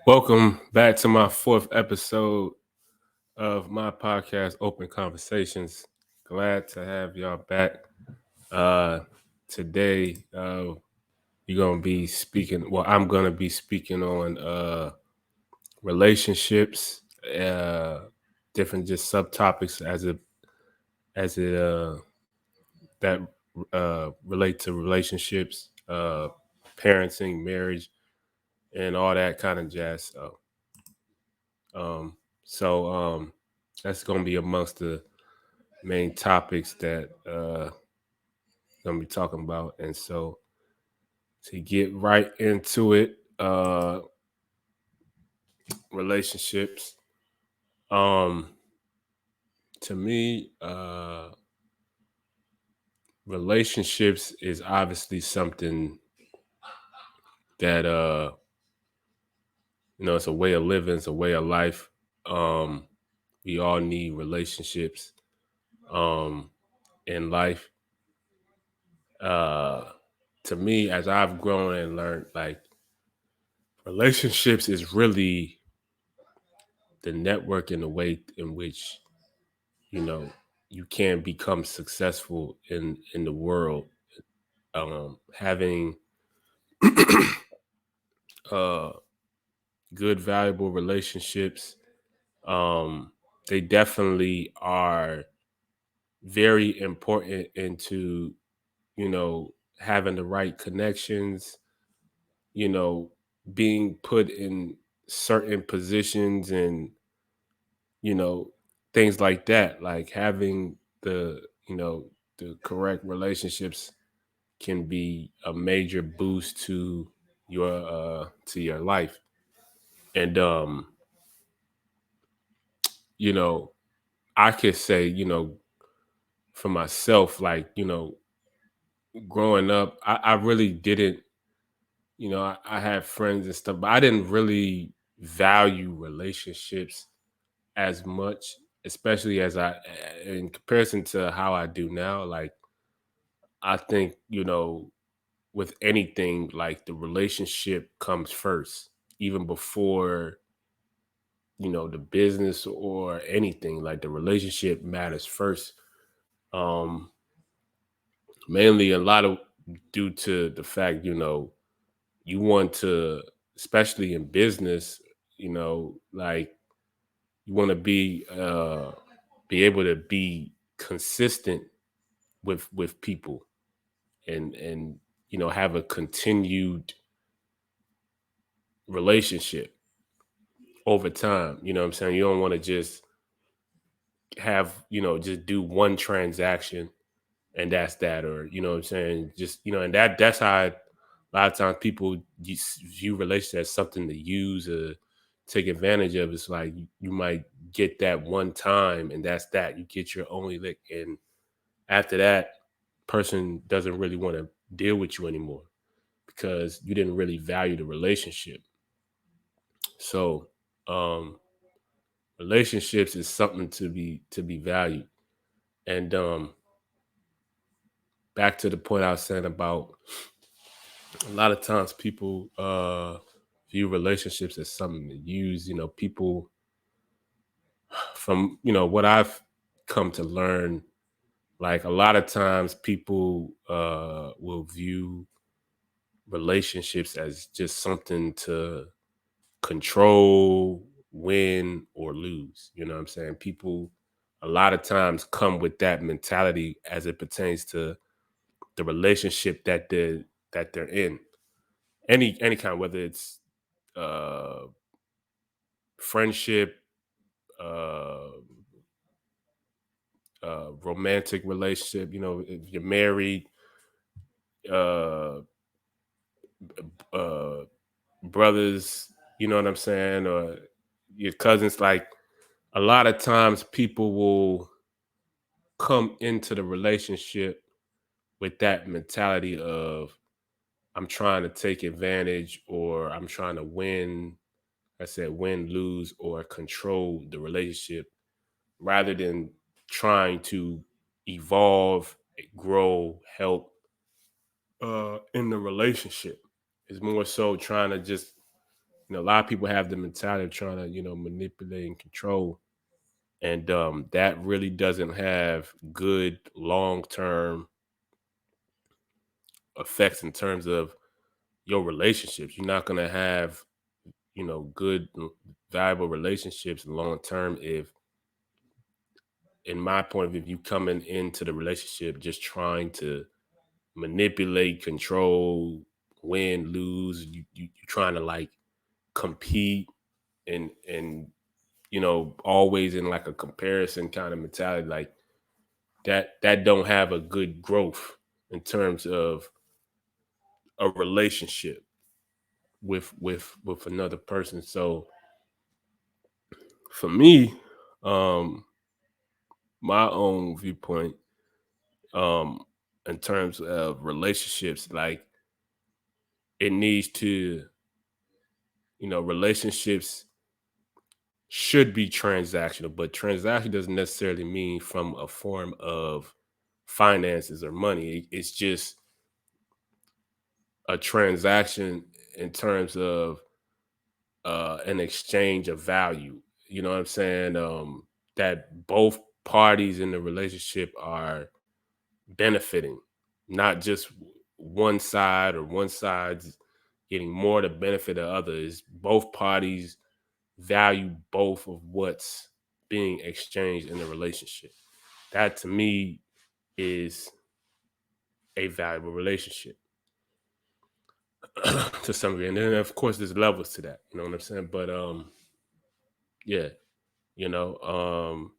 Welcome back to my fourth episode of my podcast, Open Conversations. Glad to have y'all back. Uh, Today, you're gonna be speaking. Well, I'm gonna be speaking on relationships, different just subtopics as it that relate to relationships, parenting, marriage, and all that kind of jazz. Um, so that's gonna be amongst the main topics that gonna be talking about. And so to get right into it, relationships. Um, to me, relationships is obviously something that it's a way of living, it's a way of life. Um, we all need relationships um in life. Uh to me, as I've grown and learned, like relationships is really the network and the way in which you know you can become successful in the world. Having uh good valuable relationships, um they definitely are very important into having the right connections, you know being put in certain positions, and you know, things like that. Like having the correct relationships can be a major boost to your life. And you know, I could say, for myself, like, growing up, I really didn't, I had friends and stuff, but I didn't really value relationships as much, especially in comparison to how I do now. Like, I think, with anything, like the relationship comes first, even before, the business or anything. Like the relationship matters first. Um, Mainly a lot of due to the fact, you want to, especially in business, like you want to be able to be consistent with people, and have a continued relationship over time. You know what I'm saying? You don't want to just have, just do one transaction and that's that, or what I'm saying? Just, and that's how a lot of times people view relationships as something to use or take advantage of. It's like you might get that one time and that's that. You get your only lick, and after that, person doesn't really want to deal with you anymore because you didn't really value the relationship. So, um, relationships is something to be valued. And back to the point I was saying about a lot of times people view relationships as something to use. People, from what I've come to learn, like a lot of times people will view relationships as just something to control, win, or lose. You know what I'm saying? People a lot of times come with that mentality as it pertains to the relationship that they're in. Any kind, whether it's uh friendship, uh romantic relationship, if you're married, uh uh brothers, you know what I'm saying, or your cousins. Like a lot of times people will come into the relationship with that mentality of I'm trying to take advantage, or I'm trying to win. I said win, lose, or control the relationship, rather than trying to evolve, grow, help in the relationship. It's more so trying to just a lot of people have the mentality of trying to, manipulate and control. And that really doesn't have good long term effects in terms of your relationships. You're not going to have, good, valuable relationships long term if, in my point of view, if you coming into the relationship just trying to manipulate, control, win, lose. You trying to like compete and always in like a comparison kind of mentality, like that don't have a good growth in terms of a relationship with another person. So for me, um, my own viewpoint, um, in terms of relationships, like it needs to, relationships should be transactional, but transaction doesn't necessarily mean from a form of finances or money. It's just a transaction in terms of an exchange of value. You know what I'm saying? That both parties in the relationship are benefiting, not just one side or one side's getting more to benefit the other. Is both parties value both of what's being exchanged in the relationship. That to me is a valuable relationship to some degree. And then of course there's levels to that. You know what I'm saying? But yeah, you know,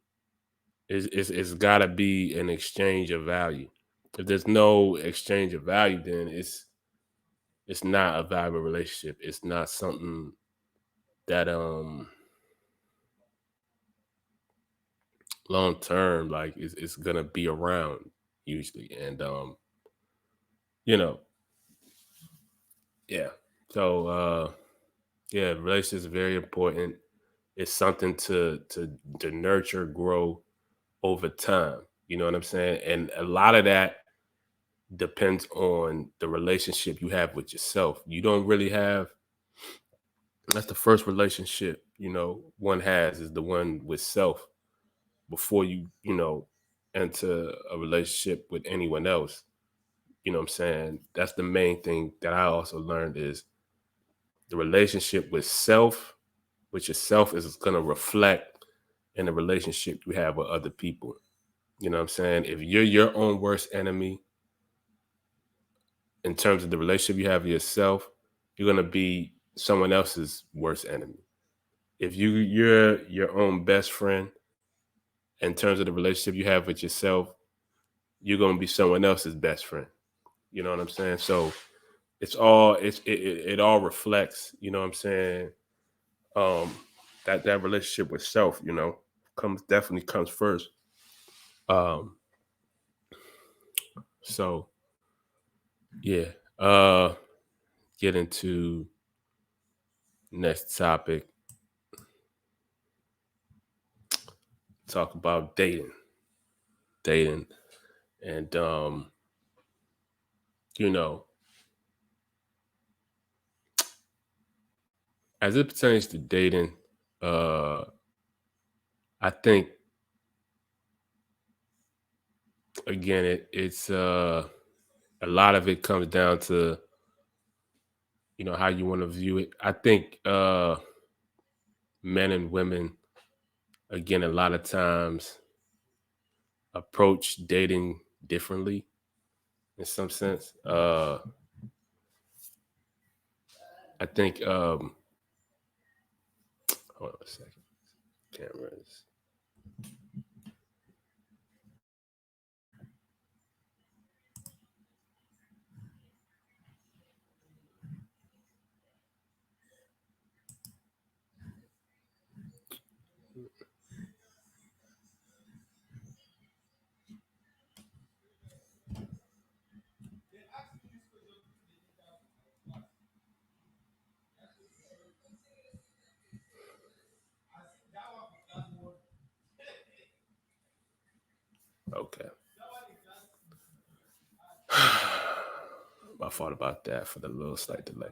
it's gotta be an exchange of value. If there's no exchange of value, then it's not a valuable relationship. It's not something that long term like is gonna be around usually. And you know, yeah. So yeah, relationships is very important. It's something to nurture, grow over time. You know what I'm saying? And a lot of that depends on the relationship you have with yourself. You don't really have, that's the first relationship, one has is the one with self before you enter a relationship with anyone else. You know what I'm saying? That's the main thing that I also learned is the relationship with yourself is going to reflect in the relationship you have with other people. You know what I'm saying? If you're your own worst enemy in terms of the relationship you have with yourself, you're going to be someone else's worst enemy. If you're your own best friend in terms of the relationship you have with yourself, you're going to be someone else's best friend. You know what I'm saying? So it all reflects, you know what I'm saying? Um that relationship with self, definitely comes first. Um so yeah. Get into next topic, talk about dating. And you know, as it pertains to dating, uh I think again it's a lot of it comes down to how you want to view it. I think men and women, again, a lot of times approach dating differently in some sense. I think hold on a second. Cameras. Okay. My fault about that for the little slight delay.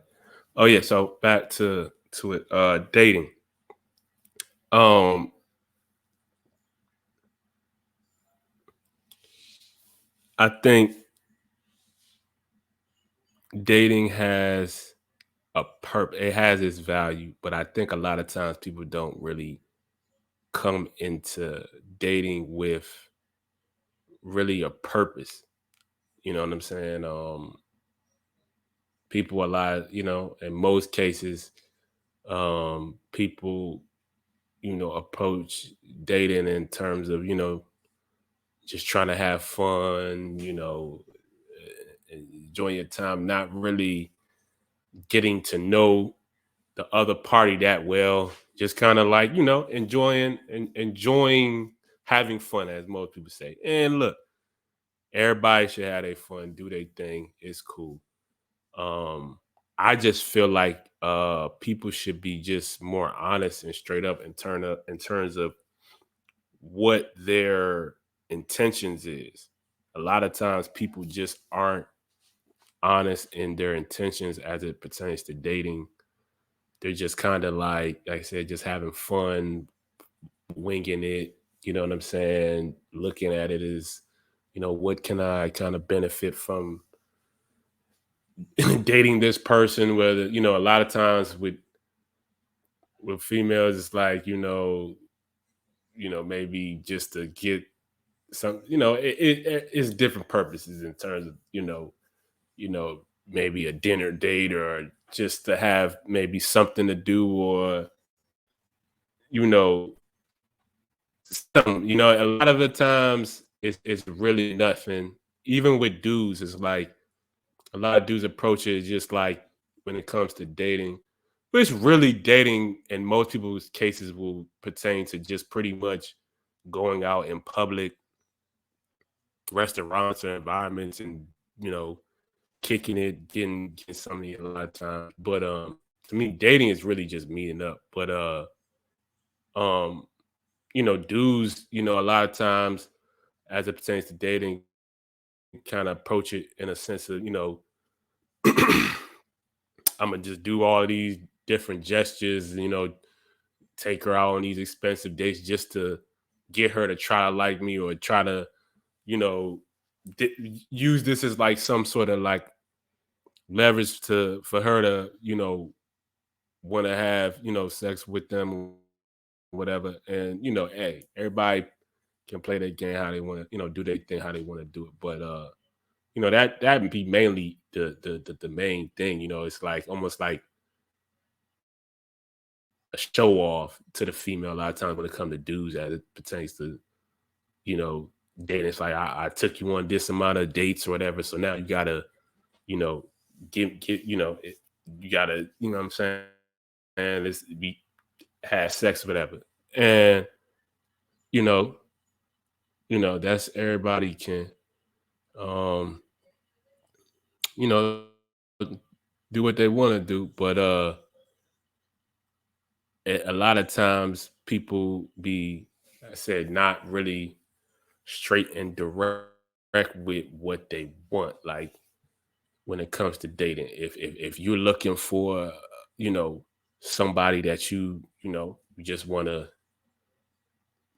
Oh yeah, so back to to it. Dating. Um, I think dating has a it has its value, but I think a lot of times people don't really come into dating with really a purpose. You know what I'm saying? People a lot, in most cases, people, approach dating in terms of, just trying to have fun, enjoying your time, not really getting to know the other party that well, just kind of like, enjoying having fun, as most people say. And look, everybody should have their fun, do their thing. It's cool. Um, I just feel like people should be just more honest and straight up in terms of what their intentions is. A lot of times people just aren't honest in their intentions as it pertains to dating. They're just kind of like I said, just having fun, winging it. You know what I'm saying? Looking at it as, what can I kind of benefit from dating this person? Whether, a lot of times with females, it's like, maybe just to get some, it's different purposes in terms of, maybe a dinner date or just to have maybe something to do or, you know, a lot of the times it's really nothing. Even with dudes, it's like a lot of dudes approach it just like when it comes to dating, but it's really dating in most people's cases will pertain to just pretty much going out in public restaurants or environments and, you know, kicking it, getting something a lot of times. But to me, dating is really just meeting up. But um, dudes, a lot of times as it pertains to dating, kind of approach it in a sense of, I'm gonna just do all these different gestures, take her out on these expensive dates just to get her to try to like me or try to, you know, use this as like some sort of like leverage to for her to, want to have, sex with them or whatever. And, hey, everybody can play their game how they want to, do their thing how they want to do it. But that would be mainly the main thing. It's like almost like a show off to the female a lot of times when it comes to dudes as it pertains to, you know, dating. It's like I took you on this amount of dates or whatever. So now you gotta, you know, get you gotta, you know what I'm saying? And it's be have sex, whatever. And, you know, that's everybody can um, you know, do what they want to do. But a lot of times people be, I said, not really straight and direct with what they want. Like when it comes to dating, if you're looking for, you know, somebody that you just want to,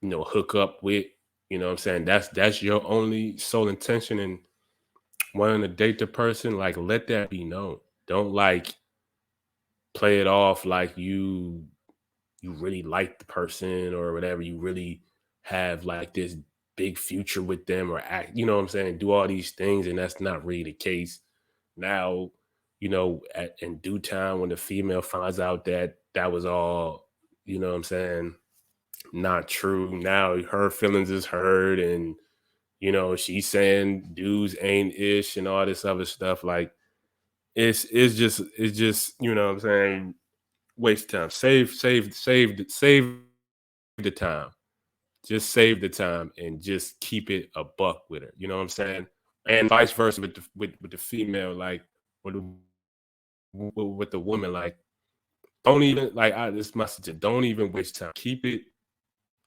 hook up with, what I'm saying, that's your only sole intention in wanting to date the person. Like let that be known. Don't like play it off like you really like the person or whatever, you really have like this big future with them or act, you know what I'm saying, do all these things and that's not really the case. Now, in due time when the female finds out that that was all, what I'm saying, not true. Now her feelings is hurt and she's saying dudes ain't ish and all this other stuff. Like it's just, what I'm saying, waste time. Save the time. Just save the time and just keep it a buck with her. You know what I'm saying? And vice versa with the female, like with with the woman, like don't even like this message. Don't even waste time. Keep it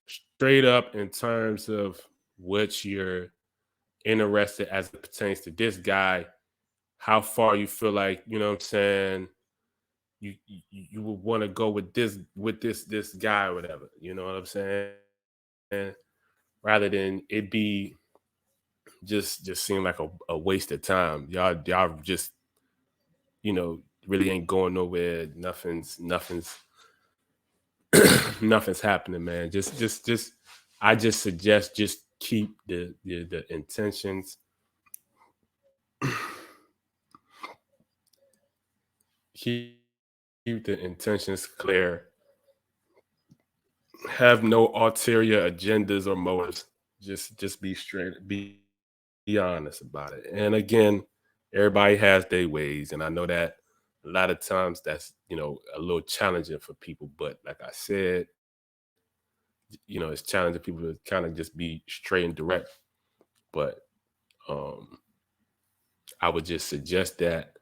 straight up in terms of what you're interested as it pertains to this guy. How far you feel like, you know what I'm saying, you would want to go with this guy or whatever. You know what I'm saying? Rather than it be just seem like a waste of time. Y'all just really ain't going nowhere. Nothing's nothing's happening, man. Just I just suggest just keep the intentions keep the intentions clear. Have no ulterior agendas or motives. Just be straight, be honest about it. And again, everybody has their ways, and I know that a lot of times that's a little challenging for people. But like I said, it's challenging people to kind of just be straight and direct. But um, I would just suggest that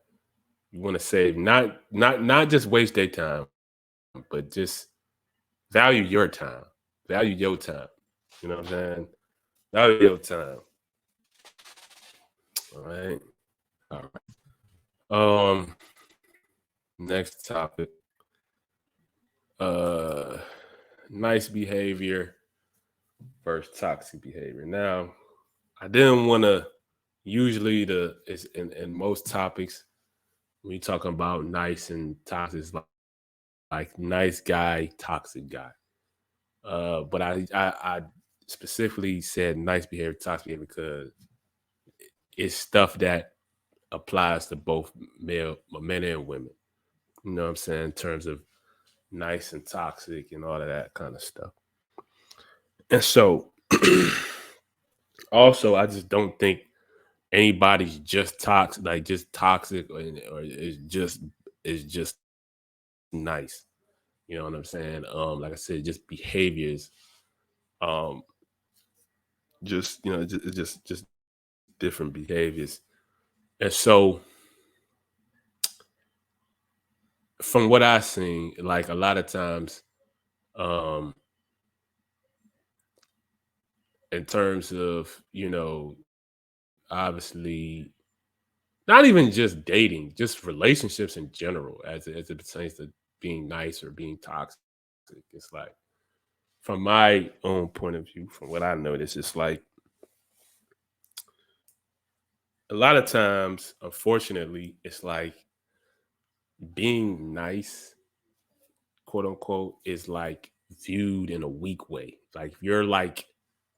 you want to save not just waste their time, but just value your time, value your time. You know what I'm saying? Value your time. All right. All right. Next topic. Uh, nice behavior versus toxic behavior. Now, I didn't want to. Usually, the is in most topics when you talking about nice and toxic, it's like nice guy, toxic guy. But I specifically said nice behavior, toxic behavior because it's stuff that applies to both men and women. You know what I'm saying? In terms of nice and toxic and all of that kind of stuff. And so, also, I just don't think anybody's just toxic, like just toxic, or is just nice. You know what I'm saying? Like I said, just behaviors. Um, just just different behaviors. And so, from what I've seen, like a lot of times, um, in terms of obviously not even just dating, just relationships in general, as it pertains to being nice or being toxic. It's like, from my own point of view, from what I notice, it's like a lot of times, unfortunately, it's like being nice, quote unquote, is like viewed in a weak way. Like if you're like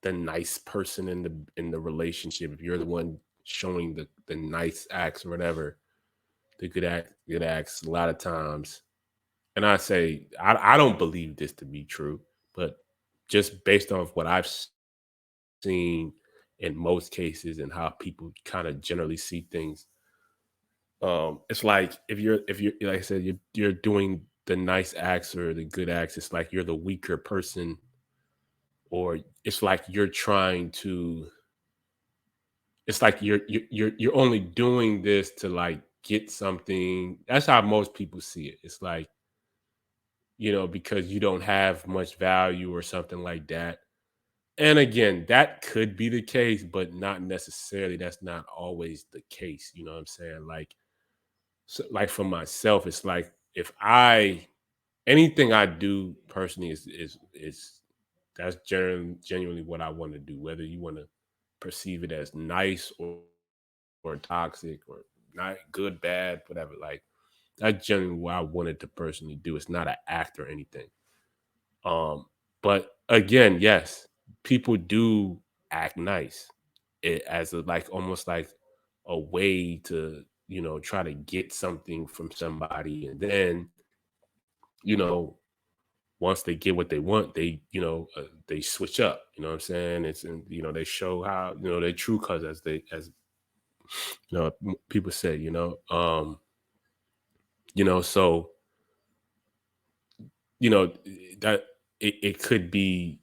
the nice person in the relationship, if you're the one showing the nice acts or whatever, the good acts, a lot of times. And I say I don't believe this to be true, but just based off what I've seen in most cases and how people kind of generally see things, it's like if you're like I said, you're doing the nice acts or the good acts, it's like you're the weaker person, or it's like you're trying to it's like you're only doing this to like get something. That's how most people see it. It's like, because you don't have much value or something like that. And again, that could be the case, but not necessarily. That's not always the case. You know what I'm saying? Like, so, like for myself, it's like if I anything I do personally is that's genuinely what I want to do. Whether you want to perceive it as nice or toxic or not good, bad, whatever. Like that's generally what I wanted to personally do. It's not an act or anything. But again, yes, people do act nice as a like almost like a way to try to get something from somebody, and then you know once they get what they want, they switch up. You know what I'm saying? It's and they show how they true colors, as people say. So that it could be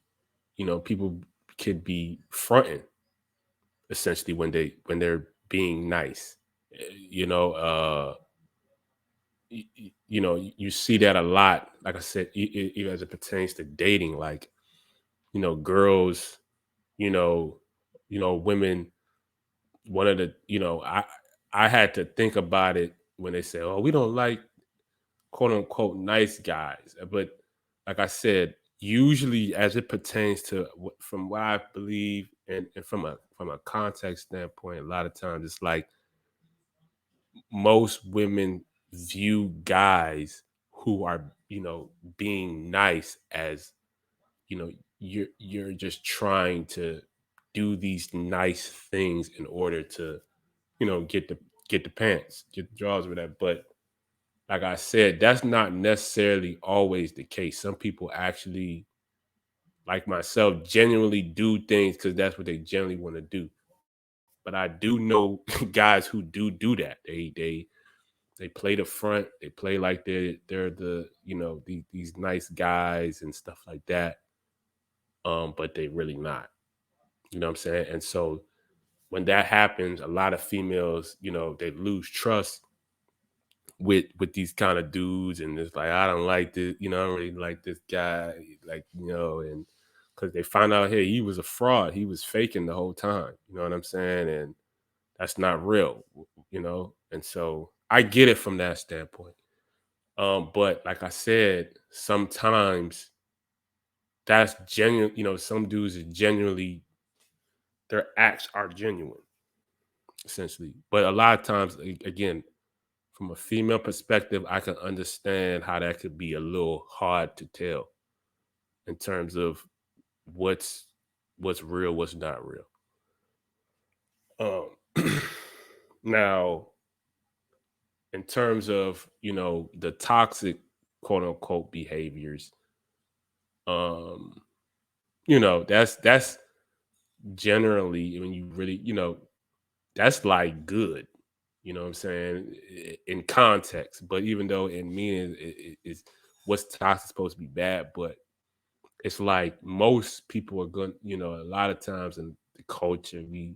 people could be fronting essentially when they're being nice. You know, you see that a lot. Like I said, even as it pertains to dating, like girls, you know, women. One of the, I had to think about it when they say, "Oh, we don't like quote unquote nice guys. But like I said, usually as it pertains to from what I believe and from a context standpoint, a lot of times it's like most women view guys who are, being nice as, you know, you're just trying to do these nice things in order to, get the pants, get the draws with that. But like I said, that's not necessarily always the case. Some people actually, like myself, genuinely do things because that's what they generally want to do. But I do know guys who do that. They play the front. They play like they're the these nice guys and stuff like that. But they really not. You know what I'm saying? And so when that happens, a lot of females, they lose trust with these kind of dudes, and it's like I don't like this, I don't really like this guy, like and because they find out, hey, he was a fraud, he was faking the whole time. You know what I'm saying? And that's not real, And so I get it from that standpoint. But like I said, sometimes that's genuine. Some dudes are genuinely their acts are genuine, essentially. But a lot of times, again, from a female perspective, I can understand how that could be a little hard to tell in terms of what's what's real, what's not real. Um, now, in terms of the toxic quote unquote behaviors, um, that's generally when you really that's like good. You know what I'm saying? In context, but even though in meaning is what's toxic supposed to be bad, but it's like most people are going, a lot of times in the culture, we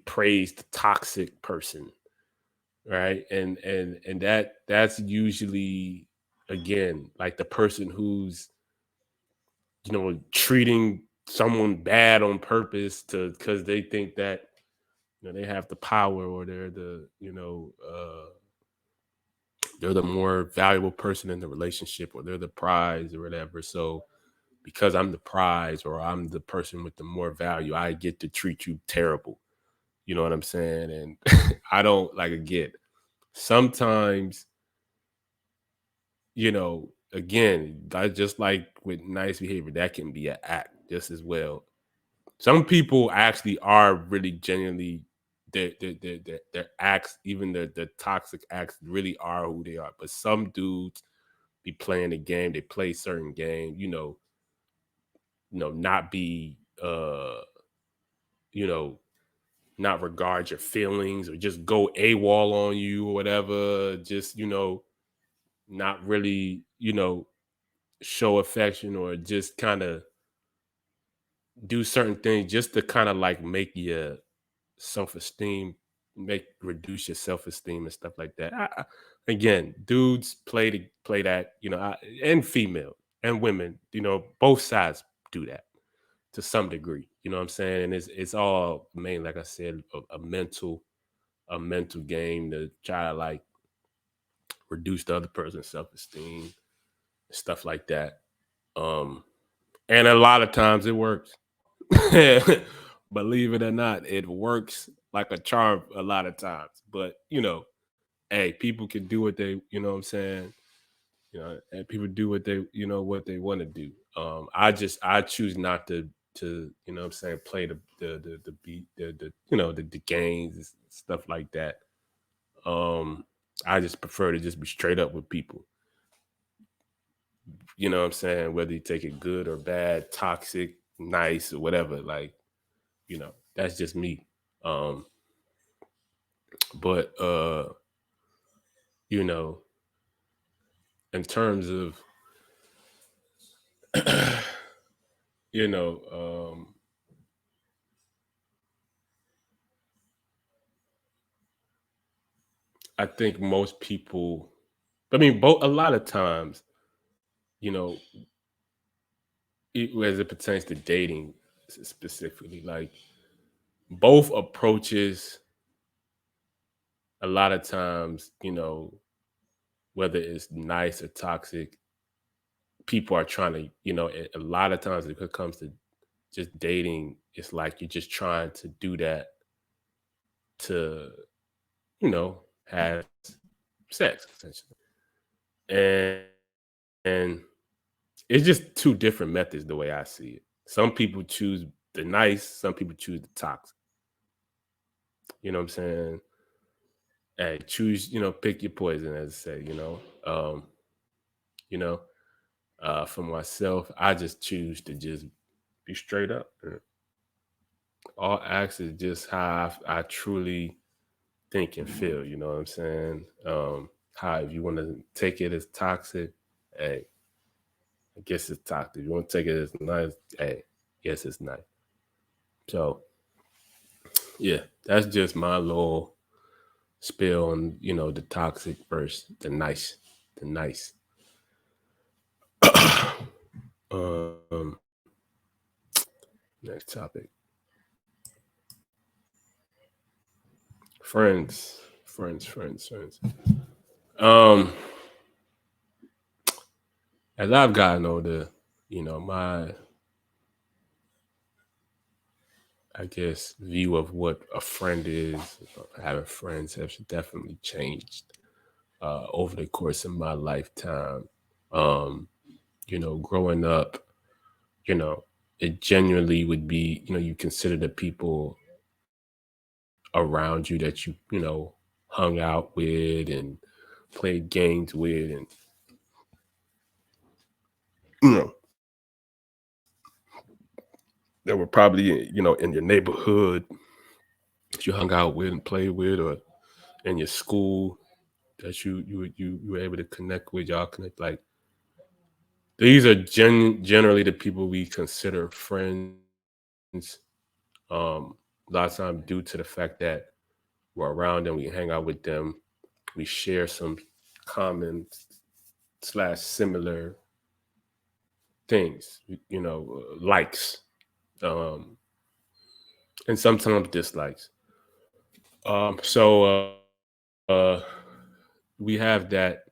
praise the toxic person, right? And that's usually again like the person who's treating someone bad on purpose to because they think that they have the power or they're the more valuable person in the relationship or they're the prize or whatever. So because I'm the prize or I'm the person with the more value, I get to treat you terrible. You know what I'm saying? And I don't like again. Sometimes, again, just like with nice behavior, that can be an act just as well. Some people actually are really genuinely their acts, even the toxic acts, really are who they are. But some dudes be playing the game. They play certain game. Not be you know not regard your feelings or just go AWOL on you or whatever. Just not really show affection or just kind of do certain things just to kind of like make your self-esteem make reduce your self-esteem and stuff like that. Again, dudes play that, and female and women, both sides do that to some degree. You know what I'm saying? And it's all mainly, like I said, a mental game to try to like reduce the other person's self-esteem, stuff like that. Um, and a lot of times it works. Believe it or not, it works like a charm a lot of times. But hey, people can do what they, you know what I'm saying? And people do what they, what they want to do. I choose not to, what I'm saying, play the beat, the games and stuff like that. Um, I just prefer to just be straight up with people. You know what I'm saying? Whether you take it good or bad, toxic, nice, or whatever. Like, that's just me. Um, but you know, in terms of you know, I think most people I mean both a lot of times, you know, as it pertains to dating specifically, like both approaches a lot of times, whether it's nice or toxic, people are trying to, a lot of times if it comes to just dating, it's like you're just trying to do that to, have sex essentially. And and it's just two different methods the way I see it. Some people choose the nice, some people choose the toxic. You know what I'm saying? Hey, choose, pick your poison, as I say, you know, for myself, I just choose to just be straight up. All acts is just how I truly think and feel, you know what I'm saying? How if you want to take it as toxic, hey, I guess it's toxic. If you want to take it as nice, hey, yes, it's nice. So yeah, that's just my little spill on, the toxic versus the nice. The nice. um Next topic. Friends. Um as I've gotten older, my I guess view of what a friend is, having friends has definitely changed over the course of my lifetime. Um, growing up, you know, it genuinely would be, you consider the people around you that you hung out with and played games with, and you know, that were probably, in your neighborhood that you hung out with and played with, or in your school that you were able to connect with. Y'all connect, like these are generally the people we consider friends. A lot of times due to the fact that we're around them, we hang out with them, we share some common slash similar things, likes, um, and sometimes dislikes. So we have that,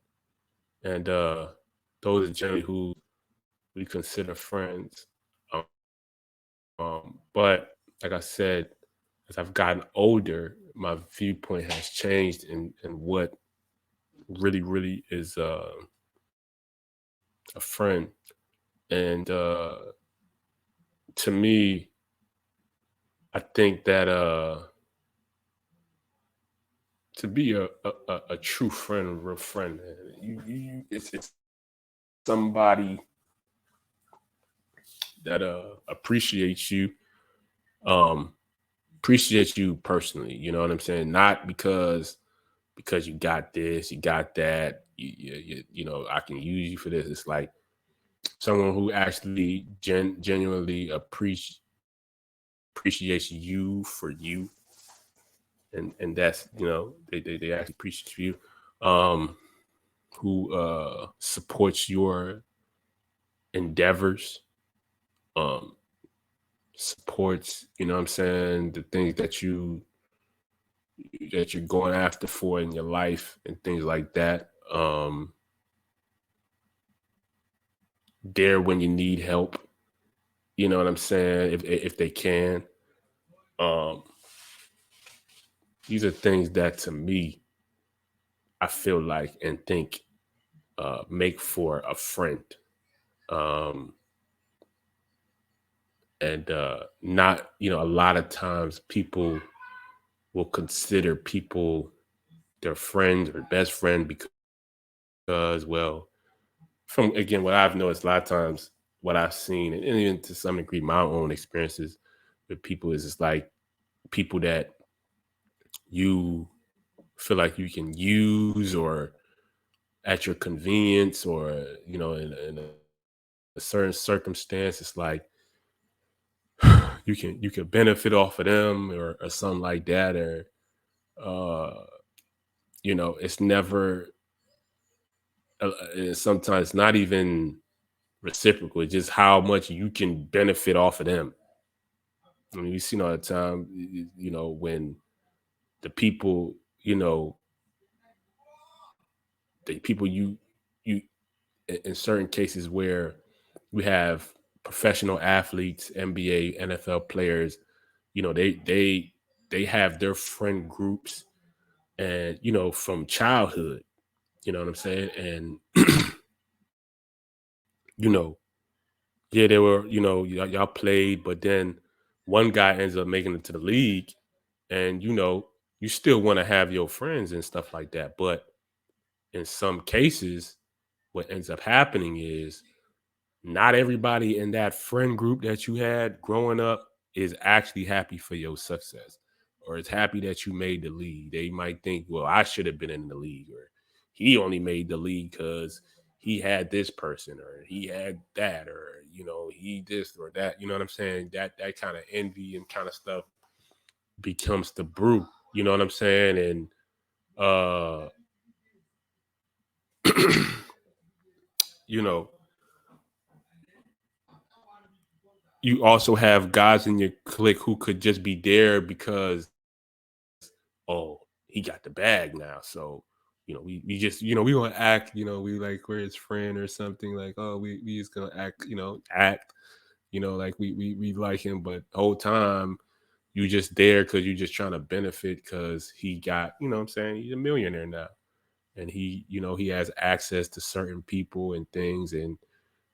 and those are generally who we consider friends. Um, but like I said, as I've gotten older, my viewpoint has changed in what really is a friend. And to me, I think that to be a true friend, a real friend, man, it's somebody that appreciates you, um, appreciates you personally. You know what I'm saying? Not because you got this, you got that. I can use you for this. It's like someone who actually genuinely appreciates you for you, and that's they actually appreciate you, um, who supports your endeavors, um, supports what I'm saying, the things that you're going after for in your life and things like that. There when you need help. You know what I'm saying? If they can. Um, these are things that to me I feel like and think make for a friend. Um, and not, a lot of times people will consider people their friends or best friend because, well, from again what I've noticed a lot of times, what I've seen, and even to some degree my own experiences with people is it's like people that you feel like you can use or at your convenience, or in a certain circumstance, it's like you can benefit off of them, or something like that, or uh it's never sometimes not even reciprocal. It's just how much you can benefit off of them. I mean, we've seen all the time, when the people, the people you in certain cases where we have professional athletes, NBA, NFL players, they have their friend groups, and from childhood, you know what I'm saying? And you know, yeah, they were, y'all played, but then one guy ends up making it to the league, and you still want to have your friends and stuff like that. But in some cases, what ends up happening is not everybody in that friend group that you had growing up is actually happy for your success or is happy that you made the league. They might think, well, I should have been in the league, or he only made the league because he had this person or he had that, or he this or that. You know what I'm saying? That kind of envy and kind of stuff becomes the brew. You know what I'm saying? And uh you know you also have guys in your clique who could just be there because, oh, he got the bag now. So, we just, we gonna act, we like we're his friend or something, like, oh, we just gonna act, act, like we like him, but the whole time you just there because you just trying to benefit because he got, what I'm saying, he's a millionaire now. And he has access to certain people and things, and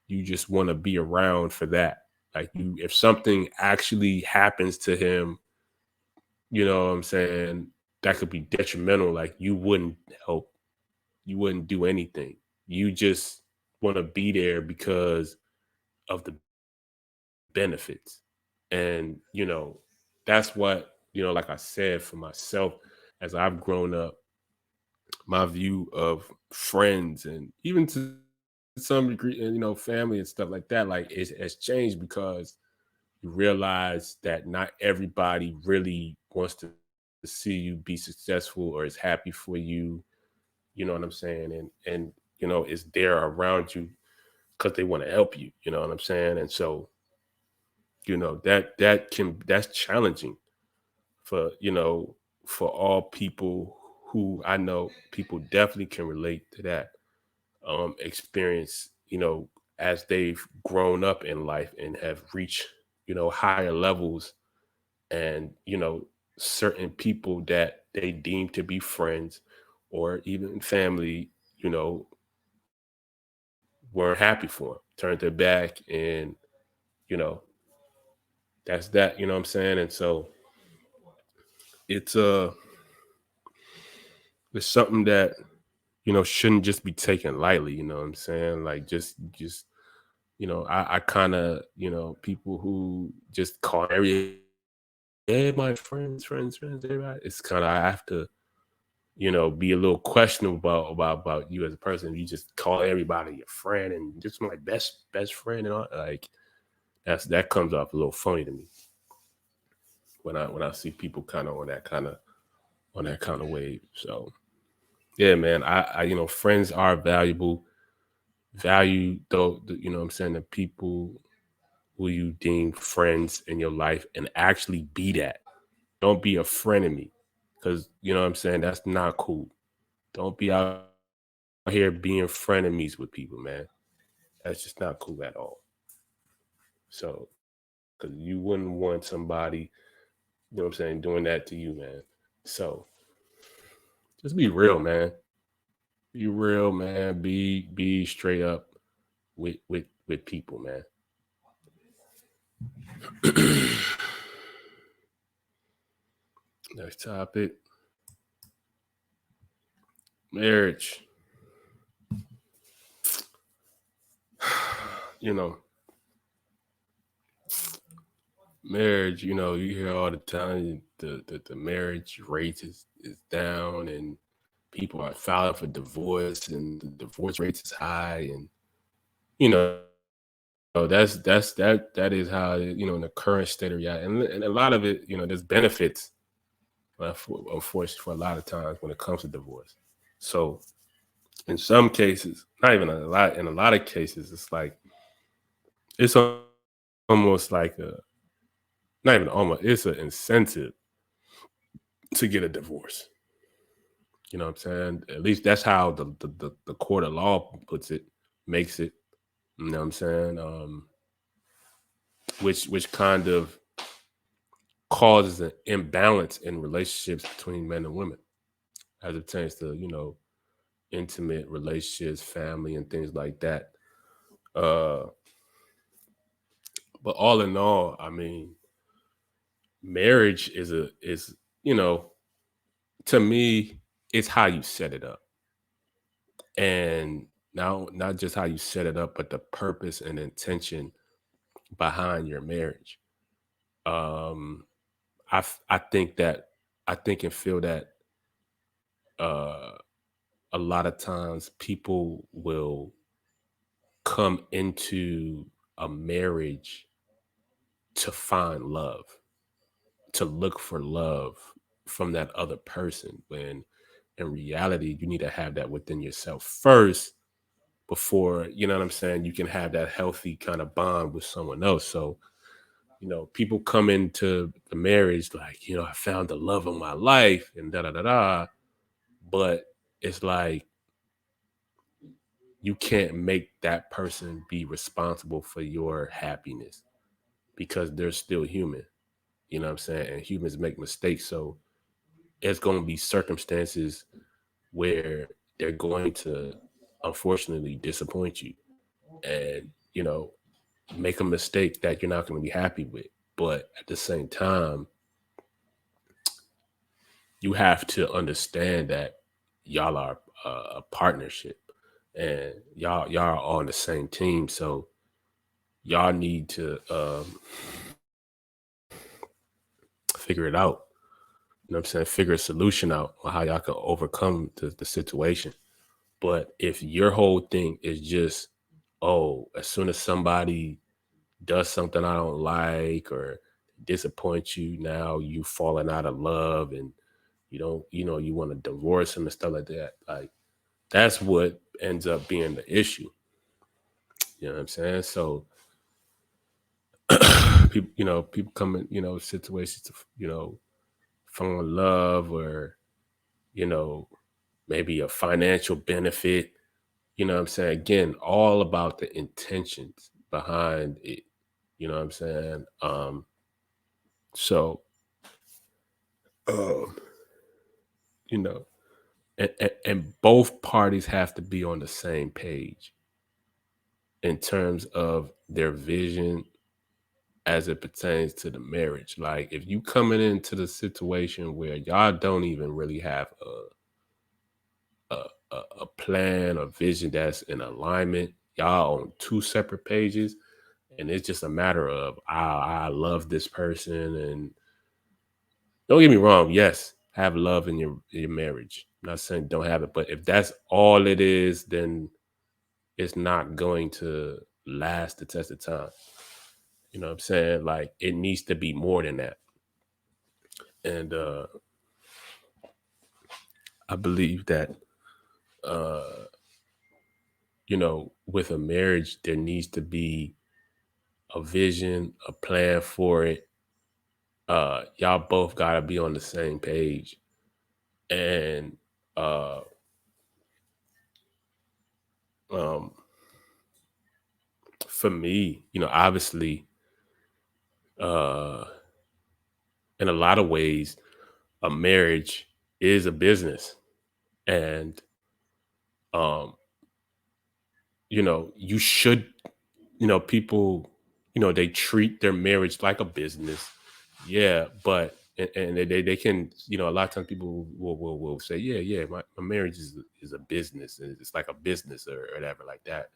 you just want to be around for that. Like, if something actually happens to him, what I'm saying, that could be detrimental. Like, you wouldn't help, you wouldn't do anything. You just want to be there because of the benefits. And, that's what, like I said, for myself, as I've grown up, my view of friends and even to some degree, and, family and stuff like that, like, has changed because you realize that not everybody really wants to see you be successful or is happy for you. You know what I'm saying? And is there around you because they want to help you. You know what I'm saying? And so that's challenging for for all people who I know people definitely can relate to that experience. As they've grown up in life and have reached higher levels, and certain people that they deem to be friends or even family, weren't happy for him, turned their back, and you know that's that. You know what I'm saying? And so it's it's something that shouldn't just be taken lightly. You know what I'm saying? Like, just I kind of, people who just call my friends, everybody. It's kind of, I have to be a little questionable about you as a person. You just call everybody your friend and just my best friend and all, like, that comes off a little funny to me when I see people kind of on that kind of wave. So yeah, man, I friends are valuable. Value, though, you know what I'm saying, the people who you deem friends in your life, and actually be that. Don't be a frenemy, because you know what I'm saying, that's not cool. Don't be out here being frenemies with people, man. That's just not cool at all. So, because you wouldn't want somebody, you know what I'm saying, doing that to you, man. So, just be real, man. Be real, man. Be straight up with people, man. Next topic: marriage. You know, marriage. You hear all the time the marriage rate is down, and people are filing for divorce, and the divorce rate is high, and you know that is how in the current state of reality, and a lot of it, there's benefits, unfortunately, for a lot of times when it comes to divorce. So in some cases, not even a lot, in a lot of cases, it's like it's almost like a, not even almost, it's an incentive to get a divorce. You know what I'm saying? At least that's how the court of law puts it, makes it. You know what I'm saying? Which kind of causes an imbalance in relationships between men and women as it pertains to, intimate relationships, family, and things like that. Uh, but all in all, I mean, marriage is you know to me, it's how you set it up, and now not just how you set it up, but the purpose and intention behind your marriage. Um, I think that I think and feel that uh, a lot of times people will come into a marriage to find love, to look for love from that other person, when in reality you need to have that within yourself first before, you know what I'm saying, you can have that healthy kind of bond with someone else. So, people come into the marriage like, I found the love of my life and da da da da, but it's like you can't make that person be responsible for your happiness because they're still human. You know what I'm saying? And humans make mistakes. So it's going to be circumstances where they're going to unfortunately disappoint you and, make a mistake that you're not going to be happy with. But at the same time, you have to understand that y'all are a partnership and y'all are on the same team. So y'all need to figure it out. You know what I'm saying? Figure a solution out on how y'all can overcome the situation. But if your whole thing is just, oh, as soon as somebody does something I don't like or disappoints you, now you falling out of love and you want to divorce them and stuff like that. Like that's what ends up being the issue. You know what I'm saying? So people come in, situations to, fall in love or, you know, maybe a financial benefit. You know what I'm saying? Again, all about the intentions behind it. You know what I'm saying? So, um, you know, and both parties have to be on the same page in terms of their vision as it pertains to the marriage. Like, if you coming into the situation where y'all don't even really have a plan or vision that's in alignment, y'all on two separate pages, and it's just a matter of I love this person, and don't get me wrong, yes, have love in your marriage. I'm not saying don't have it, but if that's all it is, then it's not going to last the test of time. You know what I'm saying? Like it needs to be more than that. And I believe that uh, with a marriage, there needs to be a vision, a plan for it. Y'all both gotta be on the same page. And uh um for me, obviously, uh in a lot of ways, a marriage is a business. And um, you should, people, they treat their marriage like a business. Yeah, but and they can, a lot of times people will say, yeah, yeah, my marriage is a business and it's like a business or whatever like that.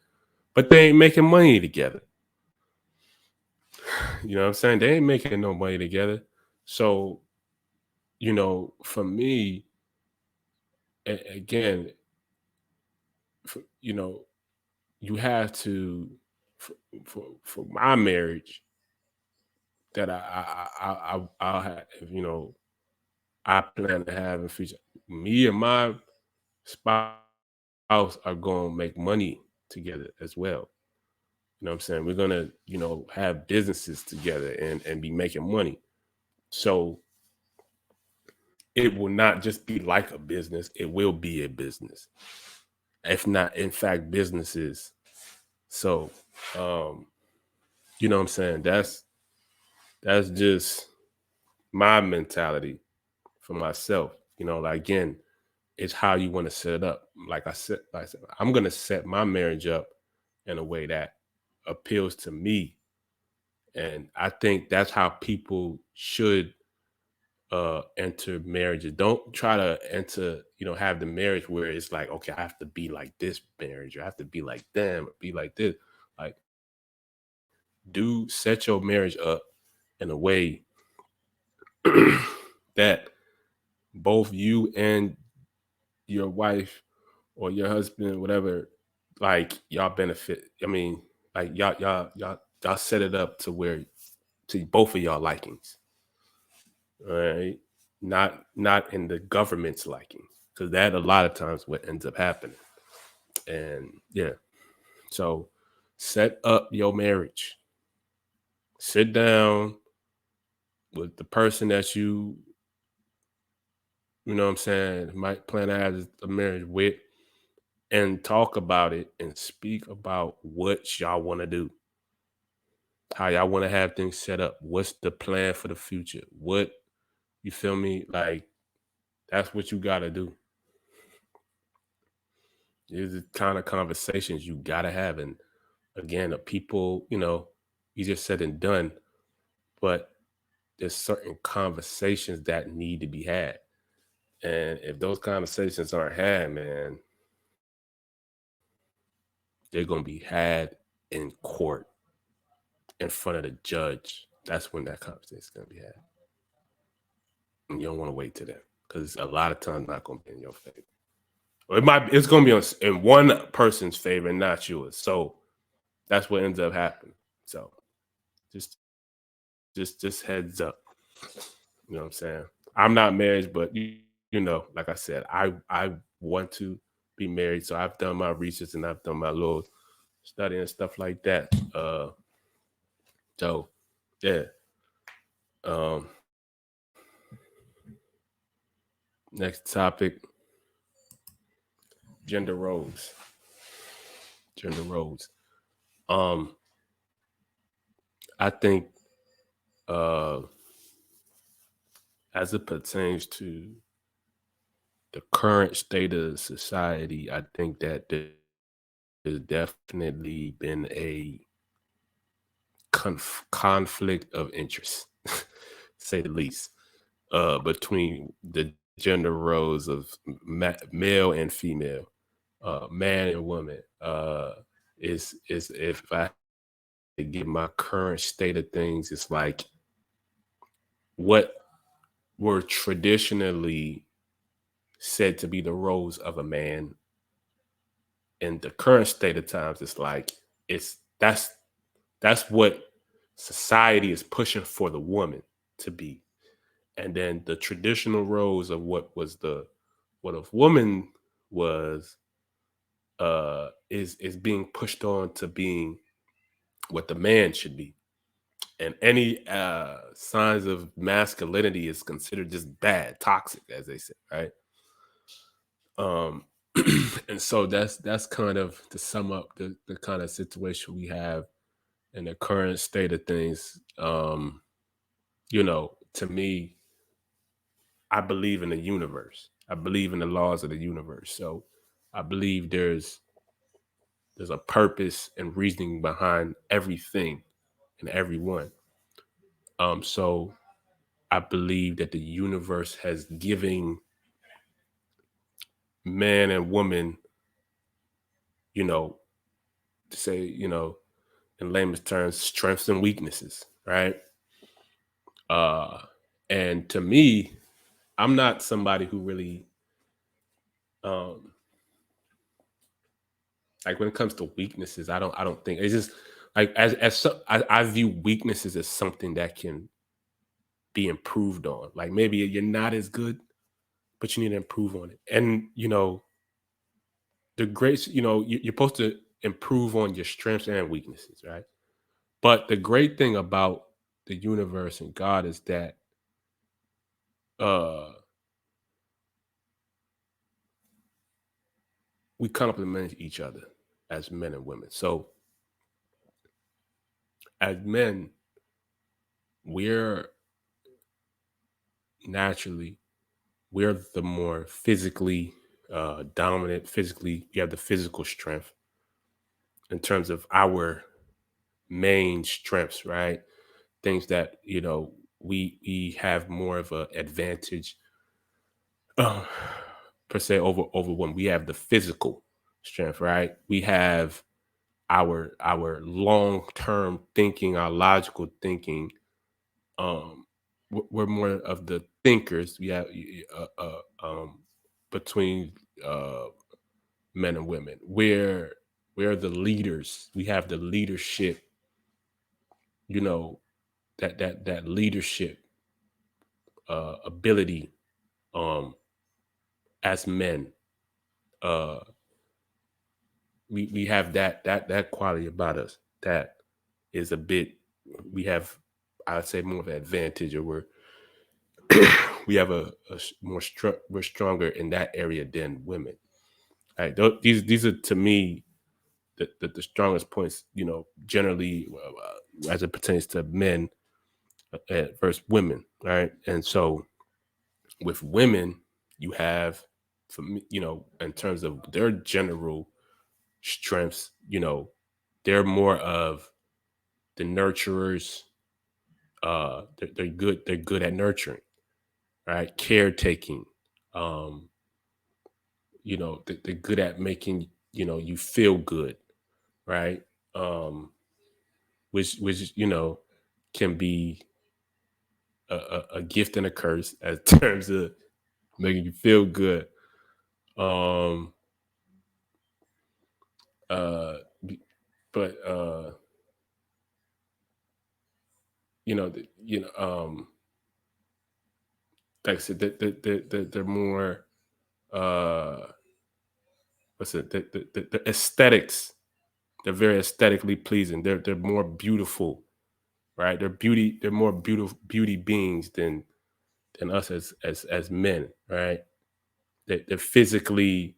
But they ain't making money together. You know what I'm saying? They ain't making no money together. So, for me, again, you know, you have to for my marriage that I'll have, I plan to have in future. Me and my spouse are going to make money together as well. You know what I'm saying? We're gonna, have businesses together and be making money. So it will not just be like a business, it will be a business. If not, in fact, businesses. So, um, you know what I'm saying? That's just my mentality for myself. You know, like again, it's how you want to set it up. Like I said, I'm gonna set my marriage up in a way that appeals to me. And I think that's how people should enter marriages. Don't try to enter, have the marriage where it's like, okay, I have to be like this marriage, or I have to be like them, or be like this. Like, do set your marriage up in a way that both you and your wife or your husband, whatever, like y'all benefit. I mean, like y'all set it up to where to both of y'all likings, right? Not in the government's liking, because that a lot of times what ends up happening. And yeah, so set up your marriage. Sit down with the person that you know what I'm saying, might plan to have a marriage with, and talk about it and speak about what y'all want to do, how y'all want to have things set up, what's the plan for the future, what, you feel me? Like, that's what you got to do. These are the kind of conversations you got to have. And again, the people, easier said than done, but there's certain conversations that need to be had. And if those conversations aren't had, man, they're going to be had in court in front of the judge. That's when that conversation is going to be had. And you don't want to wait to then, because a lot of times not going to be in your favor. Or it's going to be in one person's favor and not yours. So that's what ends up happening. So just just heads up. You know what I'm saying? I'm not married, but like I said, I want to be married. So I've done my research and I've done my little study and stuff like that. So yeah. Um Next topic, gender roles. Gender roles. Um I think uh as it pertains to the current state of society, I think that there's definitely been a conflict of interest, say the least, between the gender roles of male and female, man and woman. Is if I give my current state of things, it's like what were traditionally said to be the roles of a man in the current state of times. It's like it's that's what society is pushing for the woman to be. And then the traditional roles of what a woman was is being pushed on to being what the man should be. And any signs of masculinity is considered just bad, toxic, as they say, right? Um and so that's kind of, to sum up, the kind of situation we have in the current state of things. To me, I believe in the universe. I believe in the laws of the universe. So I believe there's a purpose and reasoning behind everything and everyone. So I believe that the universe has given man and woman, you know, to say, in layman's terms, strengths and weaknesses, right? Uh, and to me, I'm not somebody who really, um, like, when it comes to weaknesses, I don't think it's just like, I view weaknesses as something that can be improved on. Like, maybe you're not as good, but you need to improve on it. And the great, you're supposed to improve on your strengths and weaknesses, right? But the great thing about the universe and God is that uh we complement each other as men and women. So as men, we're naturally we're the more physically dominant. Physically, we have the physical strength in terms of our main strengths, right? Things that we have more of an advantage uh, per se over when we have the physical strength, right? We have our long term thinking, our logical thinking. We're more of the thinkers. We have between uh, men and women. We're the leaders. We have the leadership. You know that leadership ability as men. Uh, we have that quality about us that is a bit. We have, I'd say, more of an advantage, or we have more we're stronger in that area than women. Right? These are to me the strongest points. Generally as it pertains to men versus women, right? And so with women, you have, for me, in terms of their general strengths, they're more of the nurturers. They're good. They're good at nurturing, right? Caretaking. Um, they're good at making you feel good, right? Um, which can be a gift and a curse as terms of making you feel good. Um, uh, but like I said, they're more uh, what's it? The aesthetics. They're very aesthetically pleasing. They're more beautiful, right? They're more beauty beings than us as men, right? They're physically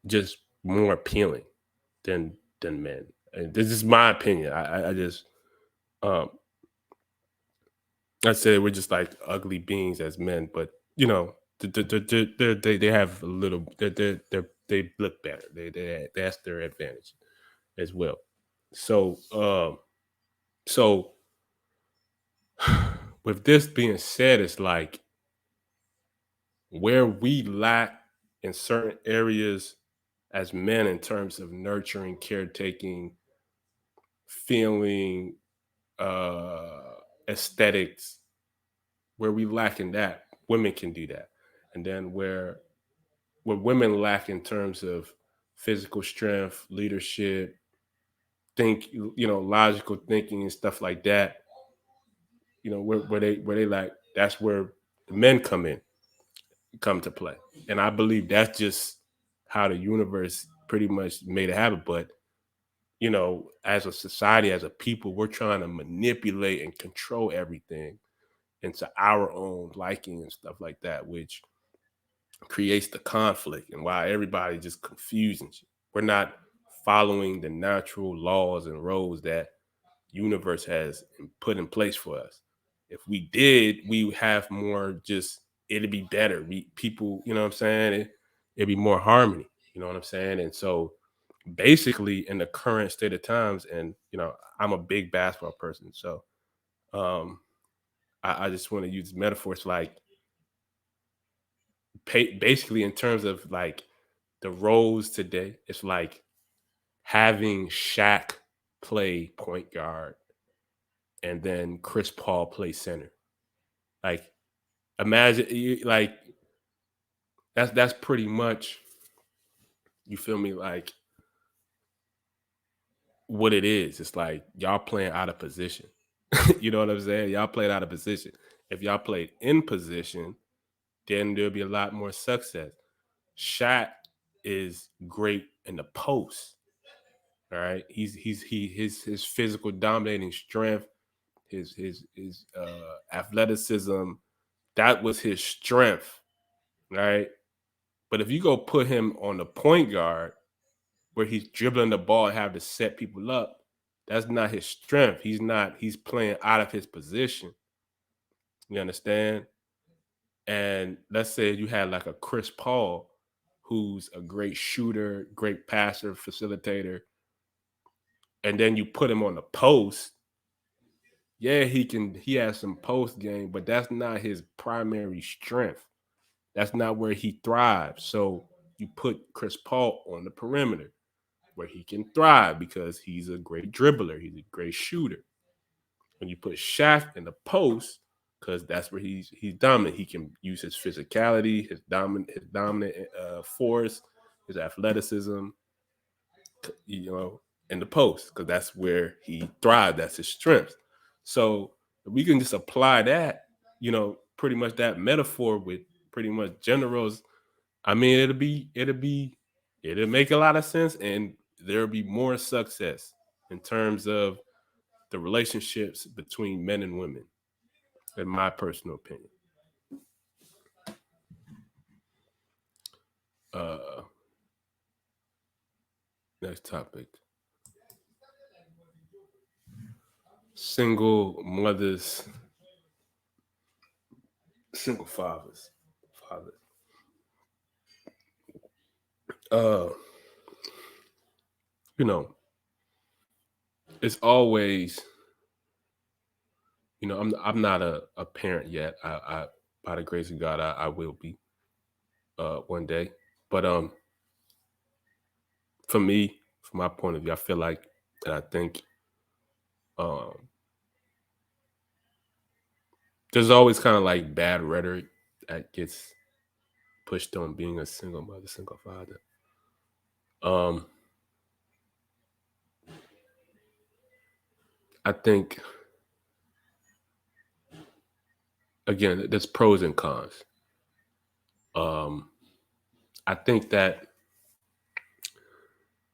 just more appealing than men. And this is my opinion. I just um I say we're just like ugly beings as men, but they have a little they look better. That's their advantage as well. So so with this being said, it's like where we lack in certain areas as men in terms of nurturing, caretaking, feeling, uh, aesthetics, where we lack in that, women can do that. And then where women lack in terms of physical strength, leadership, logical thinking and stuff like that, where they lack, that's where the men come to play. And I believe that's just how the universe pretty much made it happen. But as a society, as a people, we're trying to manipulate and control everything into our own liking and stuff like that, which creates the conflict and why everybody just confused and shit. We're not following the natural laws and roles that universe has put in place for us. If we did, we would have more, just it'd be better. People, you know what I'm saying? It'd be more harmony. You know what I'm saying? And so basically in the current state of times, and I'm a big basketball person. So um I just want to use metaphors like basically in terms of like the roles today, it's like having Shaq play point guard and then Chris Paul play center. Like imagine like that's pretty much, you feel me, like what it is. It's like y'all playing out of position. You know what I'm saying? Y'all played out of position. If y'all played in position, then there'll be a lot more success. Shaq is great in the post. All right. His physical dominating strength, his athleticism, that was his strength, right? But if you go put him on the point guard where he's dribbling the ball and have to set people up, that's not his strength. He's playing out of his position. You understand? And let's say you had like a Chris Paul, who's a great shooter, great passer, facilitator, and then you put him on the post. Yeah, he has some post game, but that's not his primary strength. That's not where he thrives. So you put Chris Paul on the perimeter where he can thrive because he's a great dribbler, he's a great shooter. When you put Shaq in the post, because that's where he's dominant. He can use his physicality, his dominant force, his athleticism, you know, in the post, because that's where he thrives. That's his strength. So if we can just apply that, pretty much that metaphor with pretty much generals. I mean, it'll make a lot of sense, and there'll be more success in terms of the relationships between men and women, in my personal opinion. Uh, Next topic: single mothers, single fathers. Uh, you know, it's always, I'm not a parent yet. I by the grace of God, I will be one day. But for me, from my point of view, I feel like, and I think, um, there's always kind of like bad rhetoric that gets pushed on being a single mother, single father. Um, I think, again, there's pros and cons. Um, I think that,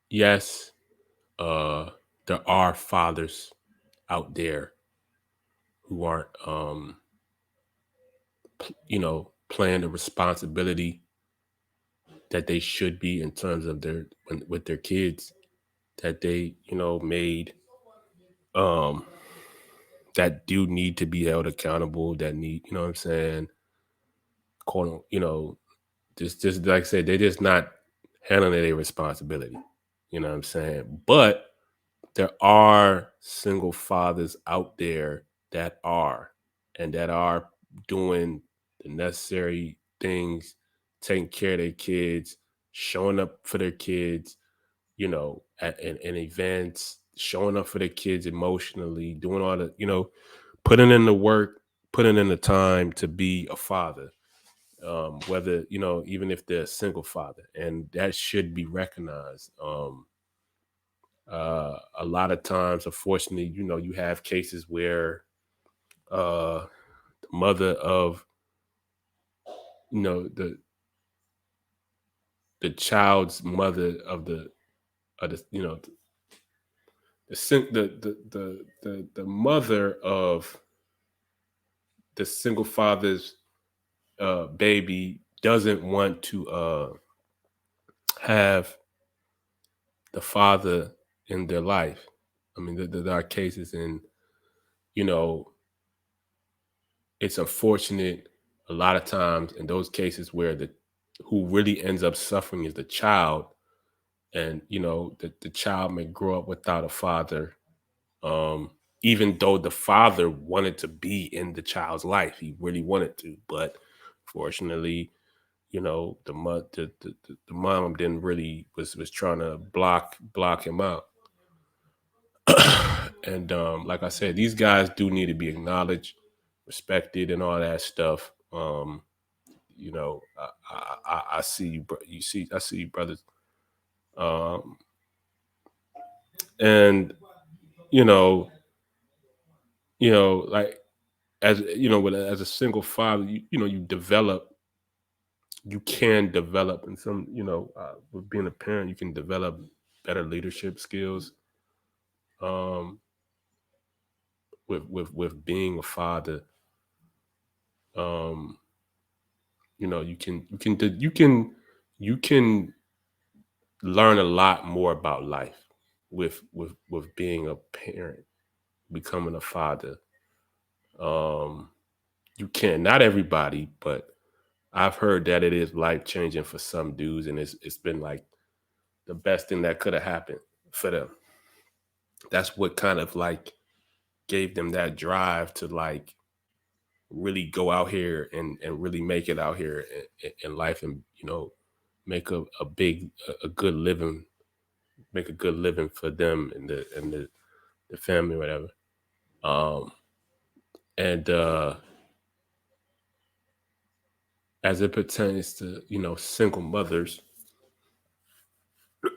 yes, uh, there are fathers out there who aren't, playing the responsibility that they should be in terms of with their kids, that they, made, um, that do need to be held accountable, that need, you know what I'm saying, quote, just like I said, they're just not handling their responsibility. You know what I'm saying? But there are single fathers out there that are, and that are doing the necessary things, taking care of their kids, showing up for their kids, in events, showing up for their kids emotionally, doing all the, putting in the work, putting in the time to be a father, whether, even if they're a single father, and that should be recognized. A lot of times, unfortunately, you have cases where the mother of, the child's mother of the mother of the single father's baby doesn't want to have the father in their life. I mean, there are cases, and you know, it's unfortunate a lot of times in those cases where the who really ends up suffering is the child, and the child may grow up without a father, um, even though the father wanted to be in the child's life, he really wanted to, but fortunately, the mom didn't really was trying to block him out. And like I said, these guys do need to be acknowledged, respected, and all that stuff. I see you, I see you, brothers. Um, and you know, like, as as a single father, you can develop, and some, with being a parent, you can develop better leadership skills. Um, with being a father, um, you can you can learn a lot more about life with being a parent, becoming a father. Um, you can, not everybody, but I've heard that it is life changing for some dudes, and it's been like the best thing that could have happened for them. That's what kind of like gave them that drive to like really go out here and really make it out here in life, and make a good living, make a good living for them and the family, whatever. Um, and as it pertains to single mothers,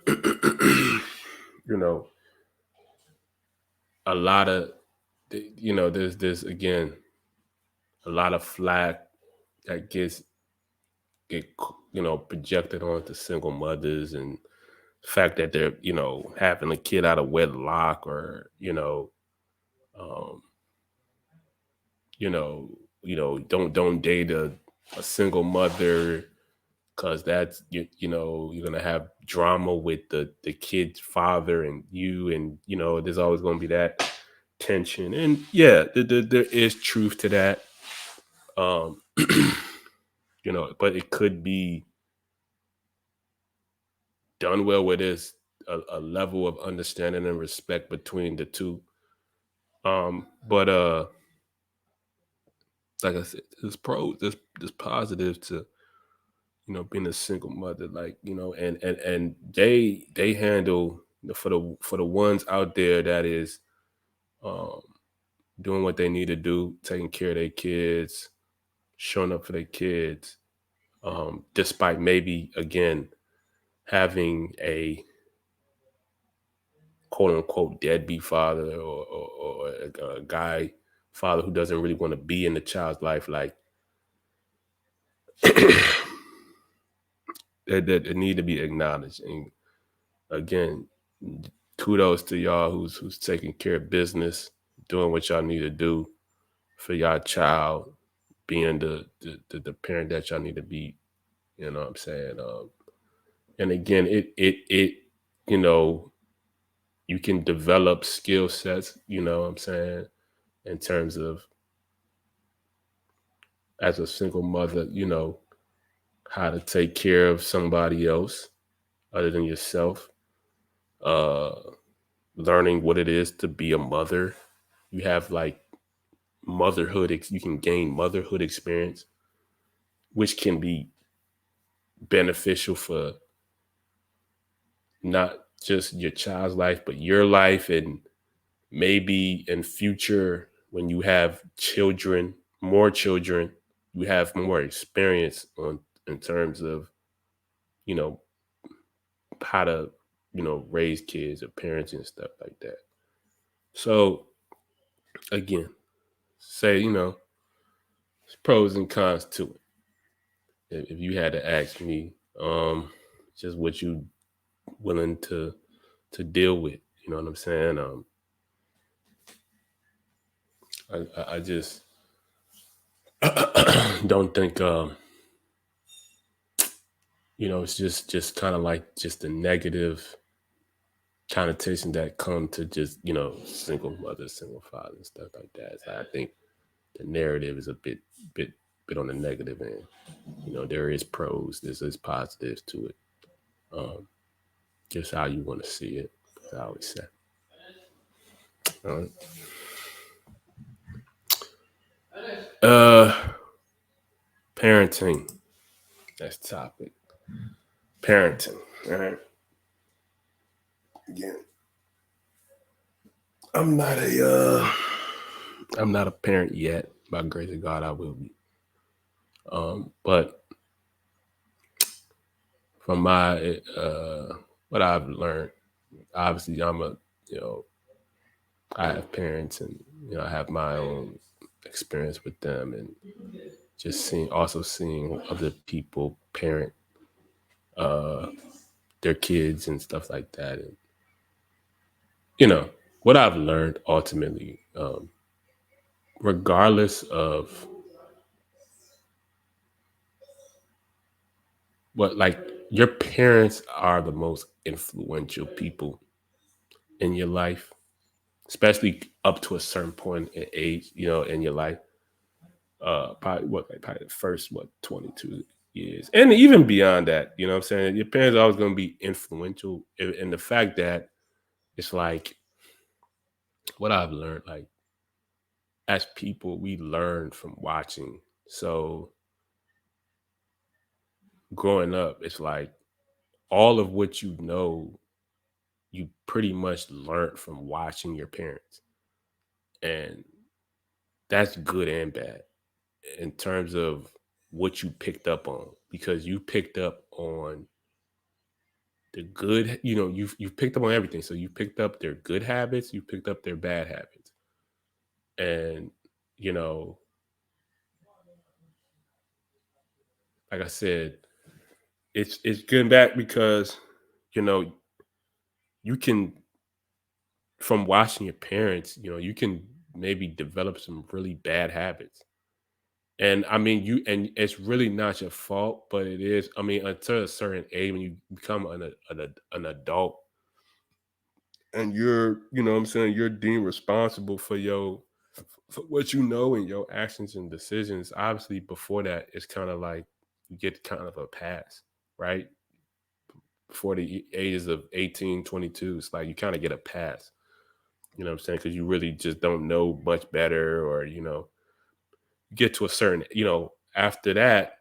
you know a lot of there's again a lot of flack that get projected onto single mothers, and the fact that they're having a kid out of wedlock, or um you know don't date a single mother, because that's you're gonna have drama with the kid's father and there's always gonna be that tension. And yeah, there is truth to that. um but it could be done well where there's a level of understanding and respect between the two. But like I said, there's pros, there's positives to being a single mother, like and they handle for the ones out there that is um doing what they need to do, taking care of their kids, showing up for their kids, despite maybe again having a quote unquote deadbeat father, or a guy father who doesn't really want to be in the child's life, like that need to be acknowledged. And again, kudos to y'all who's taking care of business, doing what y'all need to do for y'all child, being the parent that y'all need to be. You know what I'm saying? And again, it you know you can develop skill sets. You know what I'm saying, in terms of as a single mother, how to take care of somebody else other than yourself. Uh, Learning what it is to be a mother. You have like you can gain motherhood experience, which can be beneficial for not just your child's life, but your life. And maybe in future, when you have more children, you have more experience in terms of, you know, how to, raise kids or parents and stuff like that. So again, say, there's pros and cons to it. If you had to ask me, just what you willing to deal with, you know what I'm saying? I just don't think, it's just kind of like just the negative connotation that come to just single mothers, single fathers, and stuff like that. So I think the narrative is a bit on the negative end. There is pros, there's positives to it. Um, just how you want to see it, as I always say. All right. Uh, Parenting. That's the topic. Parenting. All right. Again, I'm not a parent yet. By the grace of God, I will be. But from my what I've learned, obviously you know I have parents, and I have my own experience with them, and just seeing other people parent uh their kids and stuff like that. And what I've learned ultimately, regardless of what, like, your parents are the most influential people in your life, especially up to a certain point in age, in your life. Probably probably the first 22 years. And even beyond that, you know what I'm saying? Your parents are always gonna be influential in the fact that it's like what I've learned, like as people, we learn from watching. So growing up, it's like all of what you pretty much learned from watching your parents. And that's good and bad in terms of what you picked up on, because you picked up on the good, you've picked up on everything. So you picked up their good habits, you picked up their bad habits. And, you know, like I said, it's good and bad because, you know, you can from watching your parents, you can maybe develop some really bad habits. And I mean, and it's really not your fault, but it is. I mean, until a certain age, when you become an adult, and what I'm saying, you're deemed responsible for what you know and your actions and decisions. Obviously, before that, it's kind of like you get kind of a pass, right? Before the ages of 18, 22, it's like you kind of get a pass. You know what I'm saying? Because you really just don't know much better, or get to a certain, after that,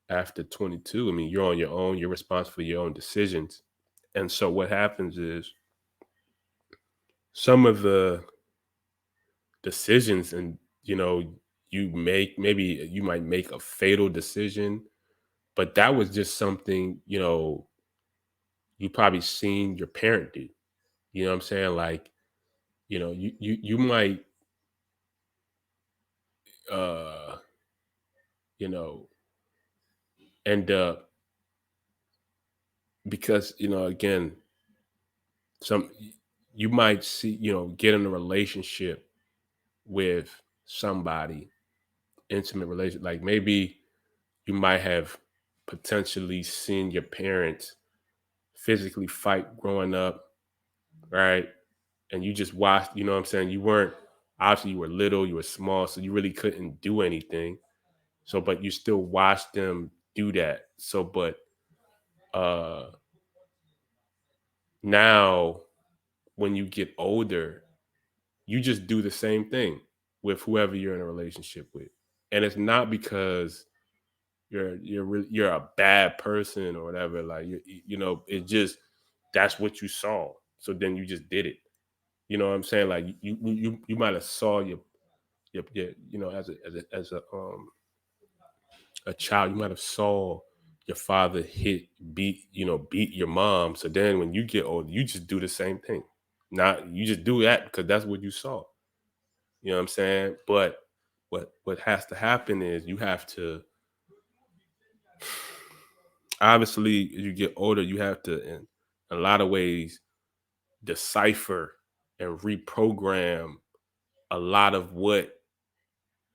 after 22, I mean, you're on your own, you're responsible for your own decisions. And so what happens is some of the decisions and, you make, maybe you might make a fatal decision, but that was just something, you probably seen your parent do. You know what I'm saying? Like, you might, uh, you know, end up because, again, some you might see, get in a relationship with somebody, intimate relation, like maybe you might have potentially seen your parents physically fight growing up, right? And you just watched, you know what I'm saying? You weren't, obviously you were little, you were small, so you really couldn't do anything. So, but you still watched them do that. So, but uh now when you get older, you just do the same thing with whoever you're in a relationship with. And it's not because you're a bad person or whatever. Like it just, that's what you saw. So then you just did it. You know what I'm saying? Like you might have saw your as a child, you might have saw your father beat your mom. So then when you get older, you just do the same thing. Not, you just do that because that's what you saw. You know what I'm saying? But what has to happen is you have to, obviously, as you get older, you have to, in a lot of ways, decipher and reprogram a lot of what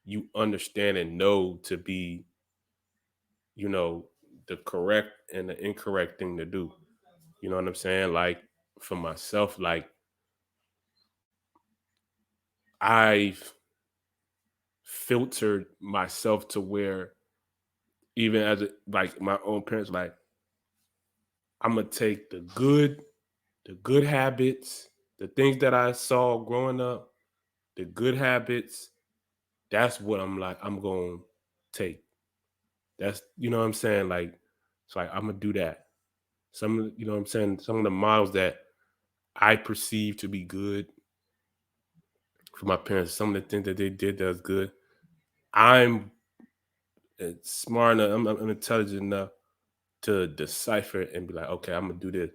you understand and know to be, you know, the correct and the incorrect thing to do. You know what I'm saying? Like for myself, like I've filtered myself to where even as like my own parents, like I'm gonna take the good habits, the things that I saw growing up, the good habits, that's what I'm going to take. That's, you know what I'm saying? Like, it's like, I'm going to do that. You know what I'm saying? Some of the models that I perceive to be good for my parents, some of the things that they did that's good, I'm smart enough, I'm intelligent enough to decipher it and be like, okay, I'm going to do this.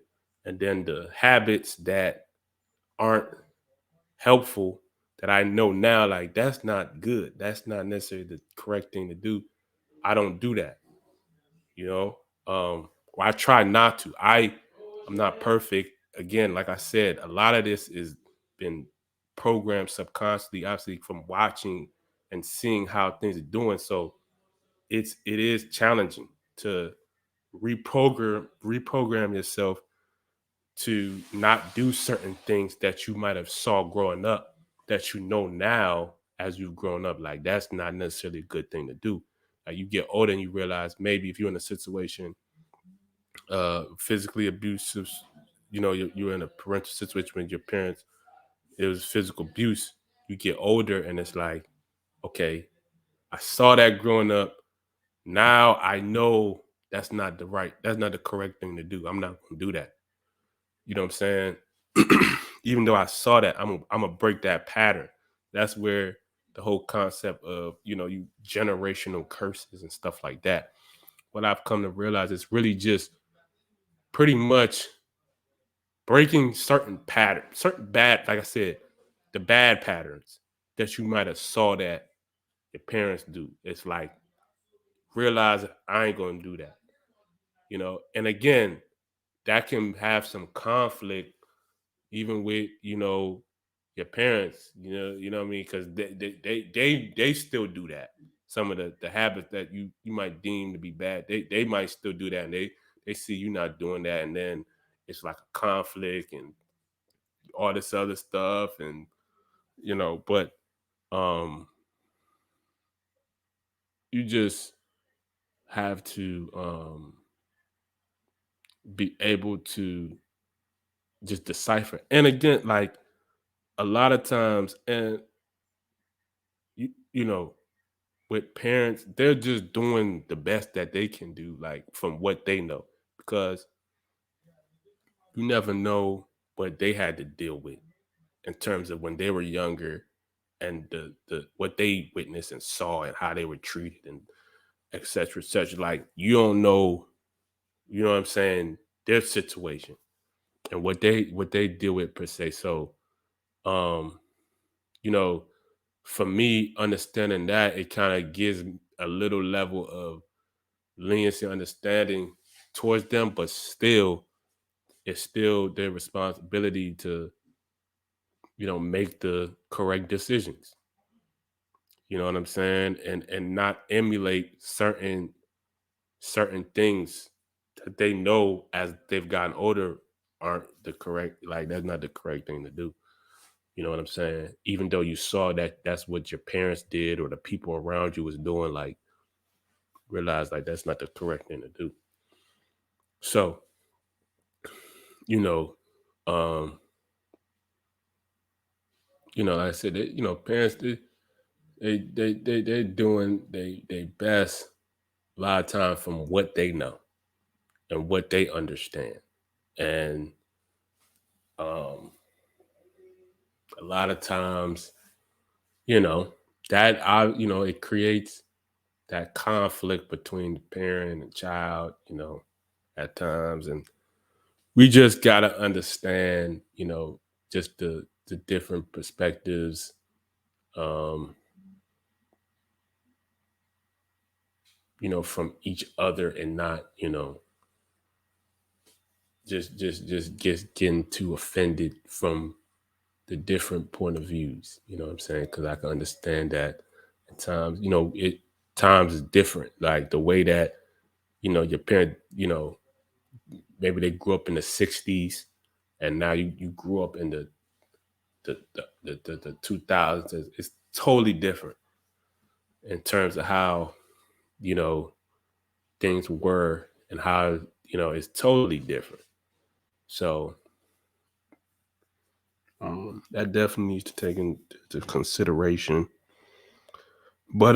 And then the habits that aren't helpful, that I know now, like that's not good. That's not necessarily the correct thing to do. I don't do that, you know. Or I try not to. I'm not perfect. Again, like I said, a lot of this is been programmed subconsciously, obviously from watching and seeing how things are doing. So it is challenging to reprogram yourself to not do certain things that you might have saw growing up that you know now as you've grown up. Like that's not necessarily a good thing to do. Like you get older and you realize maybe if you're in a situation, physically abusive, you're in a parental situation with your parents, it was physical abuse. You get older and it's like, okay, I saw that growing up. Now I know that's not the correct thing to do. I'm not gonna do that. You know what I'm saying? Even though I saw that, I'm gonna break that pattern. That's where the whole concept of you generational curses and stuff like that. What I've come to realize is really just pretty much breaking certain patterns, certain bad, like I said, the bad patterns that you might have saw that your parents do. It's like realize I ain't gonna do that. And again, that can have some conflict even with your parents, what I mean, because they still do that. Some of the habits that you might deem to be bad, they might still do that, and they see you not doing that, and then it's like a conflict and all this other stuff, and but um you just have to be able to just decipher. And again, like a lot of times, and you know with parents, they're just doing the best that they can do, like from what they know, because you never know what they had to deal with in terms of when they were younger and the what they witnessed and saw and how they were treated and et cetera, et cetera. Like you don't know, you know what I'm saying, their situation and what they deal with per se. So um, you know, for me, understanding that it kind of gives a little level of leniency, understanding towards them, but still, it's still their responsibility to, make the correct decisions. You know what I'm saying? And not emulate certain things that they know as they've gotten older aren't the correct, like that's not the correct thing to do. You know what I'm saying? Even though you saw that that's what your parents did or the people around you was doing, like realize like that's not the correct thing to do. So, you know, um, like I said, parents they're doing they best a lot of time from what they know and what they understand. And um a lot of times, you know, it creates that conflict between the parent and child, at times. And we just gotta understand, just the different perspectives, um, from each other and not, just getting too offended from the different point of views. You know what I'm saying? Because I can understand that at times, times is different. Like the way that your parent, maybe they grew up in the '60s, and now you grew up in the 2000s. It's totally different in terms of how you know things were and how it's totally different. So that definitely needs to take into consideration. But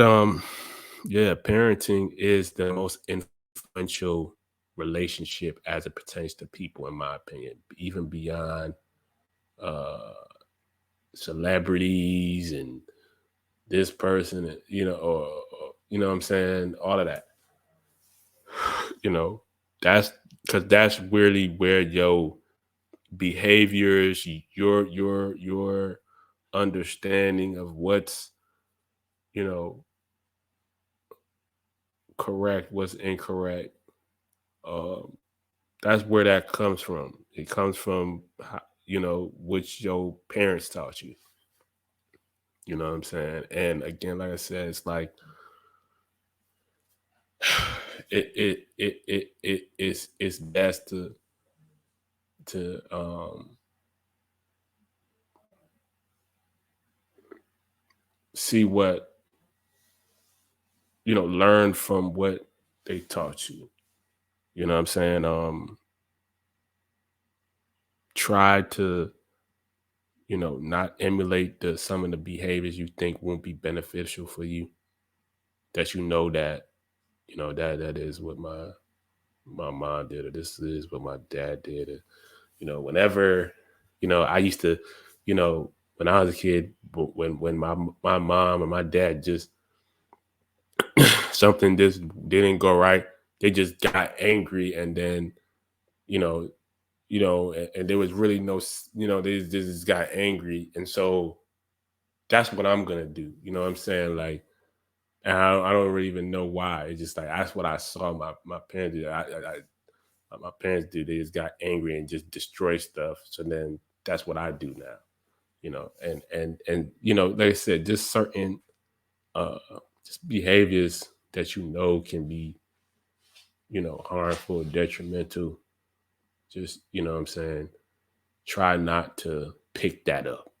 yeah, parenting is the most influential relationship as it pertains to people, in my opinion, even beyond uh celebrities and this person, or you know what I'm saying, all of that. You know, that's because that's really where your behaviors, your understanding of what's you know correct, what's incorrect. Um, that's where that comes from. It comes from which your parents taught you. You know what I'm saying? And again, like I said, it's like it's best to see what, learn from what they taught you. You know what I'm saying? Try to, not emulate some of the behaviors you think won't be beneficial for you. That that that is what my mom did, or this is what my dad did. Or, whenever, I used to, when I was a kid, when my mom and my dad just something just didn't go right, they just got angry, and then, you know, and there was really no, they just got angry, and so that's what I'm gonna do. You know what I'm saying? Like, and I don't really even know why. It's just like that's what I saw my parents do. My parents do. They just got angry and just destroy stuff. So then that's what I do now. And like I said, just certain uh just behaviors that can be, harmful, detrimental. Just, what I'm saying, try not to pick that up.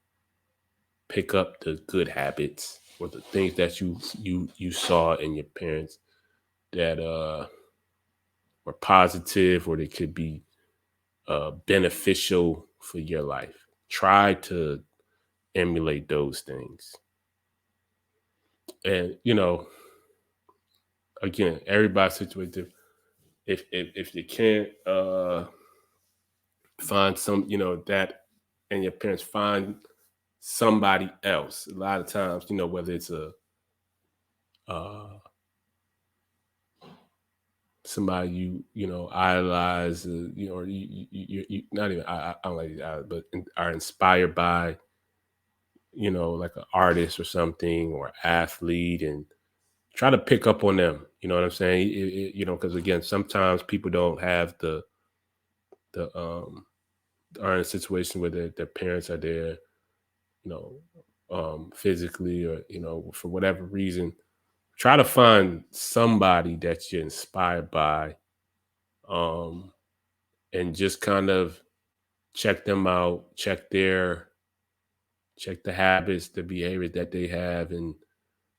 Pick up the good habits or the things that you saw in your parents that were positive, or they could be beneficial for your life. Try to emulate those things. And again, everybody's situated. If you can't find some, that, and your parents, find somebody else. A lot of times, whether it's a uh, somebody idolize, or you not even I don't like these idols, but are inspired by, like an artist or something, or athlete, and try to pick up on them. You know what I'm saying? Because again, sometimes people don't have the are in a situation where their parents are there, you know, physically, or for whatever reason. Try to find somebody that you're inspired by, um, and just kind of check them out, check the habits, the behaviors that they have, and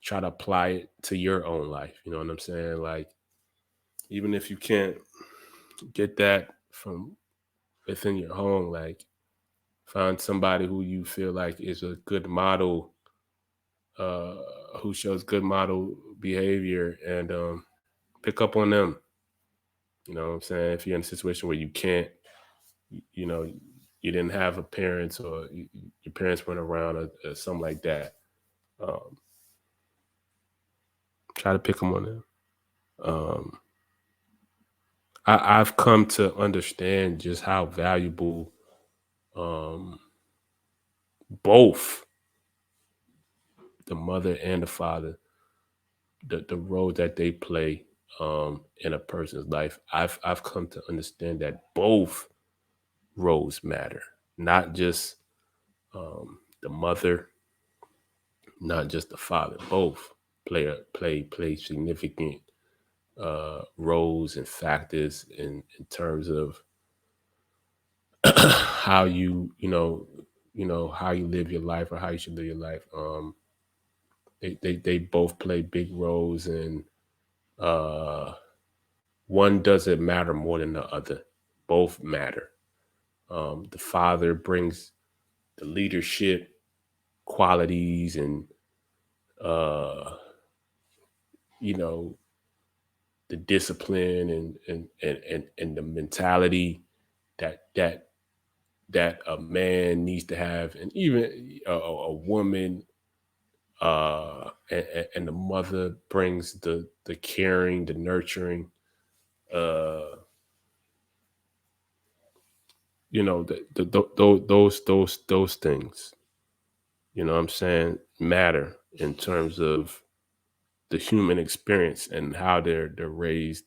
try to apply it to your own life. You know what I'm saying? Like, even if you can't get that from within your home, like, find somebody who you feel like is a good model, uh, who shows good model behavior, and pick up on them. You know what I'm saying? If you're in a situation where you can't, you know, you didn't have a parents, or your parents weren't around, or something like that, um, try to pick them on them. Um, I've come to understand just how valuable, um, both the mother and the father, the role that they play, in a person's life. I've come to understand that both roles matter, not just the mother, not just the father. Both play significant roles and factors in terms of how how you live your life, or how you should live your life. They both play big roles, and uh, one doesn't matter more than the other. Both matter. The father brings the leadership qualities, and uh, you know the discipline, and the mentality that that a man needs to have, and even a woman, and the mother brings the caring, the nurturing, uh, those things. You know what I'm saying? Matter in terms of the human experience, and how they're raised,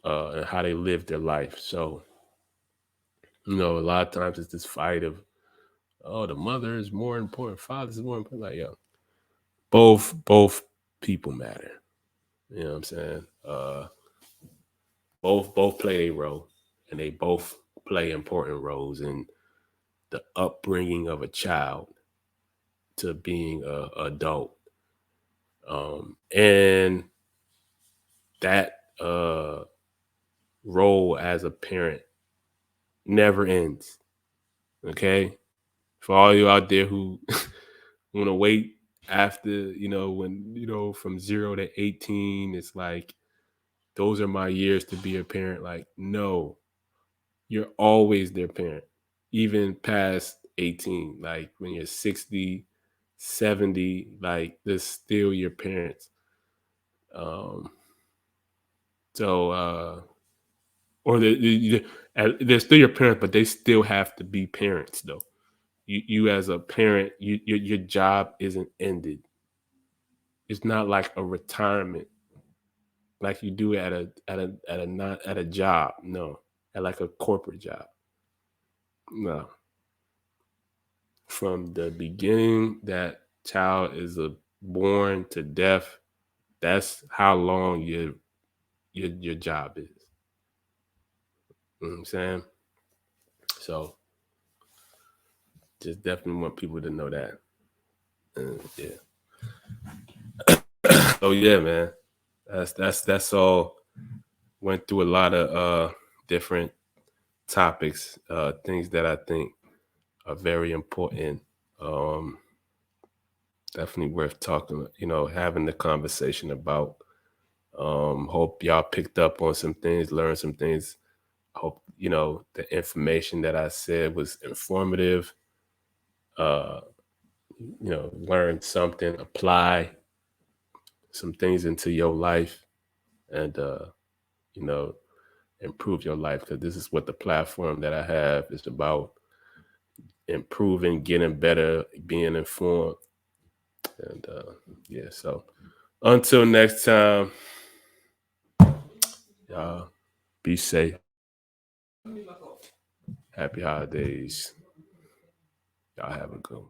and how they live their life. So, a lot of times it's this fight of, oh, the mother is more important, father is more important. Like, yo, both people matter. You know what I'm saying? Both play a role, and they both play important roles in the upbringing of a child to being a adult. And that role as a parent never ends. Okay, for all you out there who want to wait after, when, from 0 to 18, it's like those are my years to be a parent. Like, no, you're always their parent, even past 18. Like when you're 60, 70, like they're still your parents. Um, so, or they're still your parents, but they still have to be parents, though. You as a parent, your job isn't ended. It's not like a retirement, like you do at a not at a job. No, at like a corporate job. No, from the beginning that child is born to death, that's how long your job is. You know what I'm saying? So just definitely want people to know that. Yeah. So yeah, man. That's all. Went through a lot of different topics, things that I think are very important. Um, Definitely worth talking, having the conversation about. Hope y'all picked up on some things, learned some things. Hope, the information that I said was informative. Uh, learn something, apply some things into your life, and you know, improve your life, because this is what the platform that I have is about: improving, getting better, being informed. And yeah, so until next time, y'all be safe. Happy holidays. Y'all have a good one.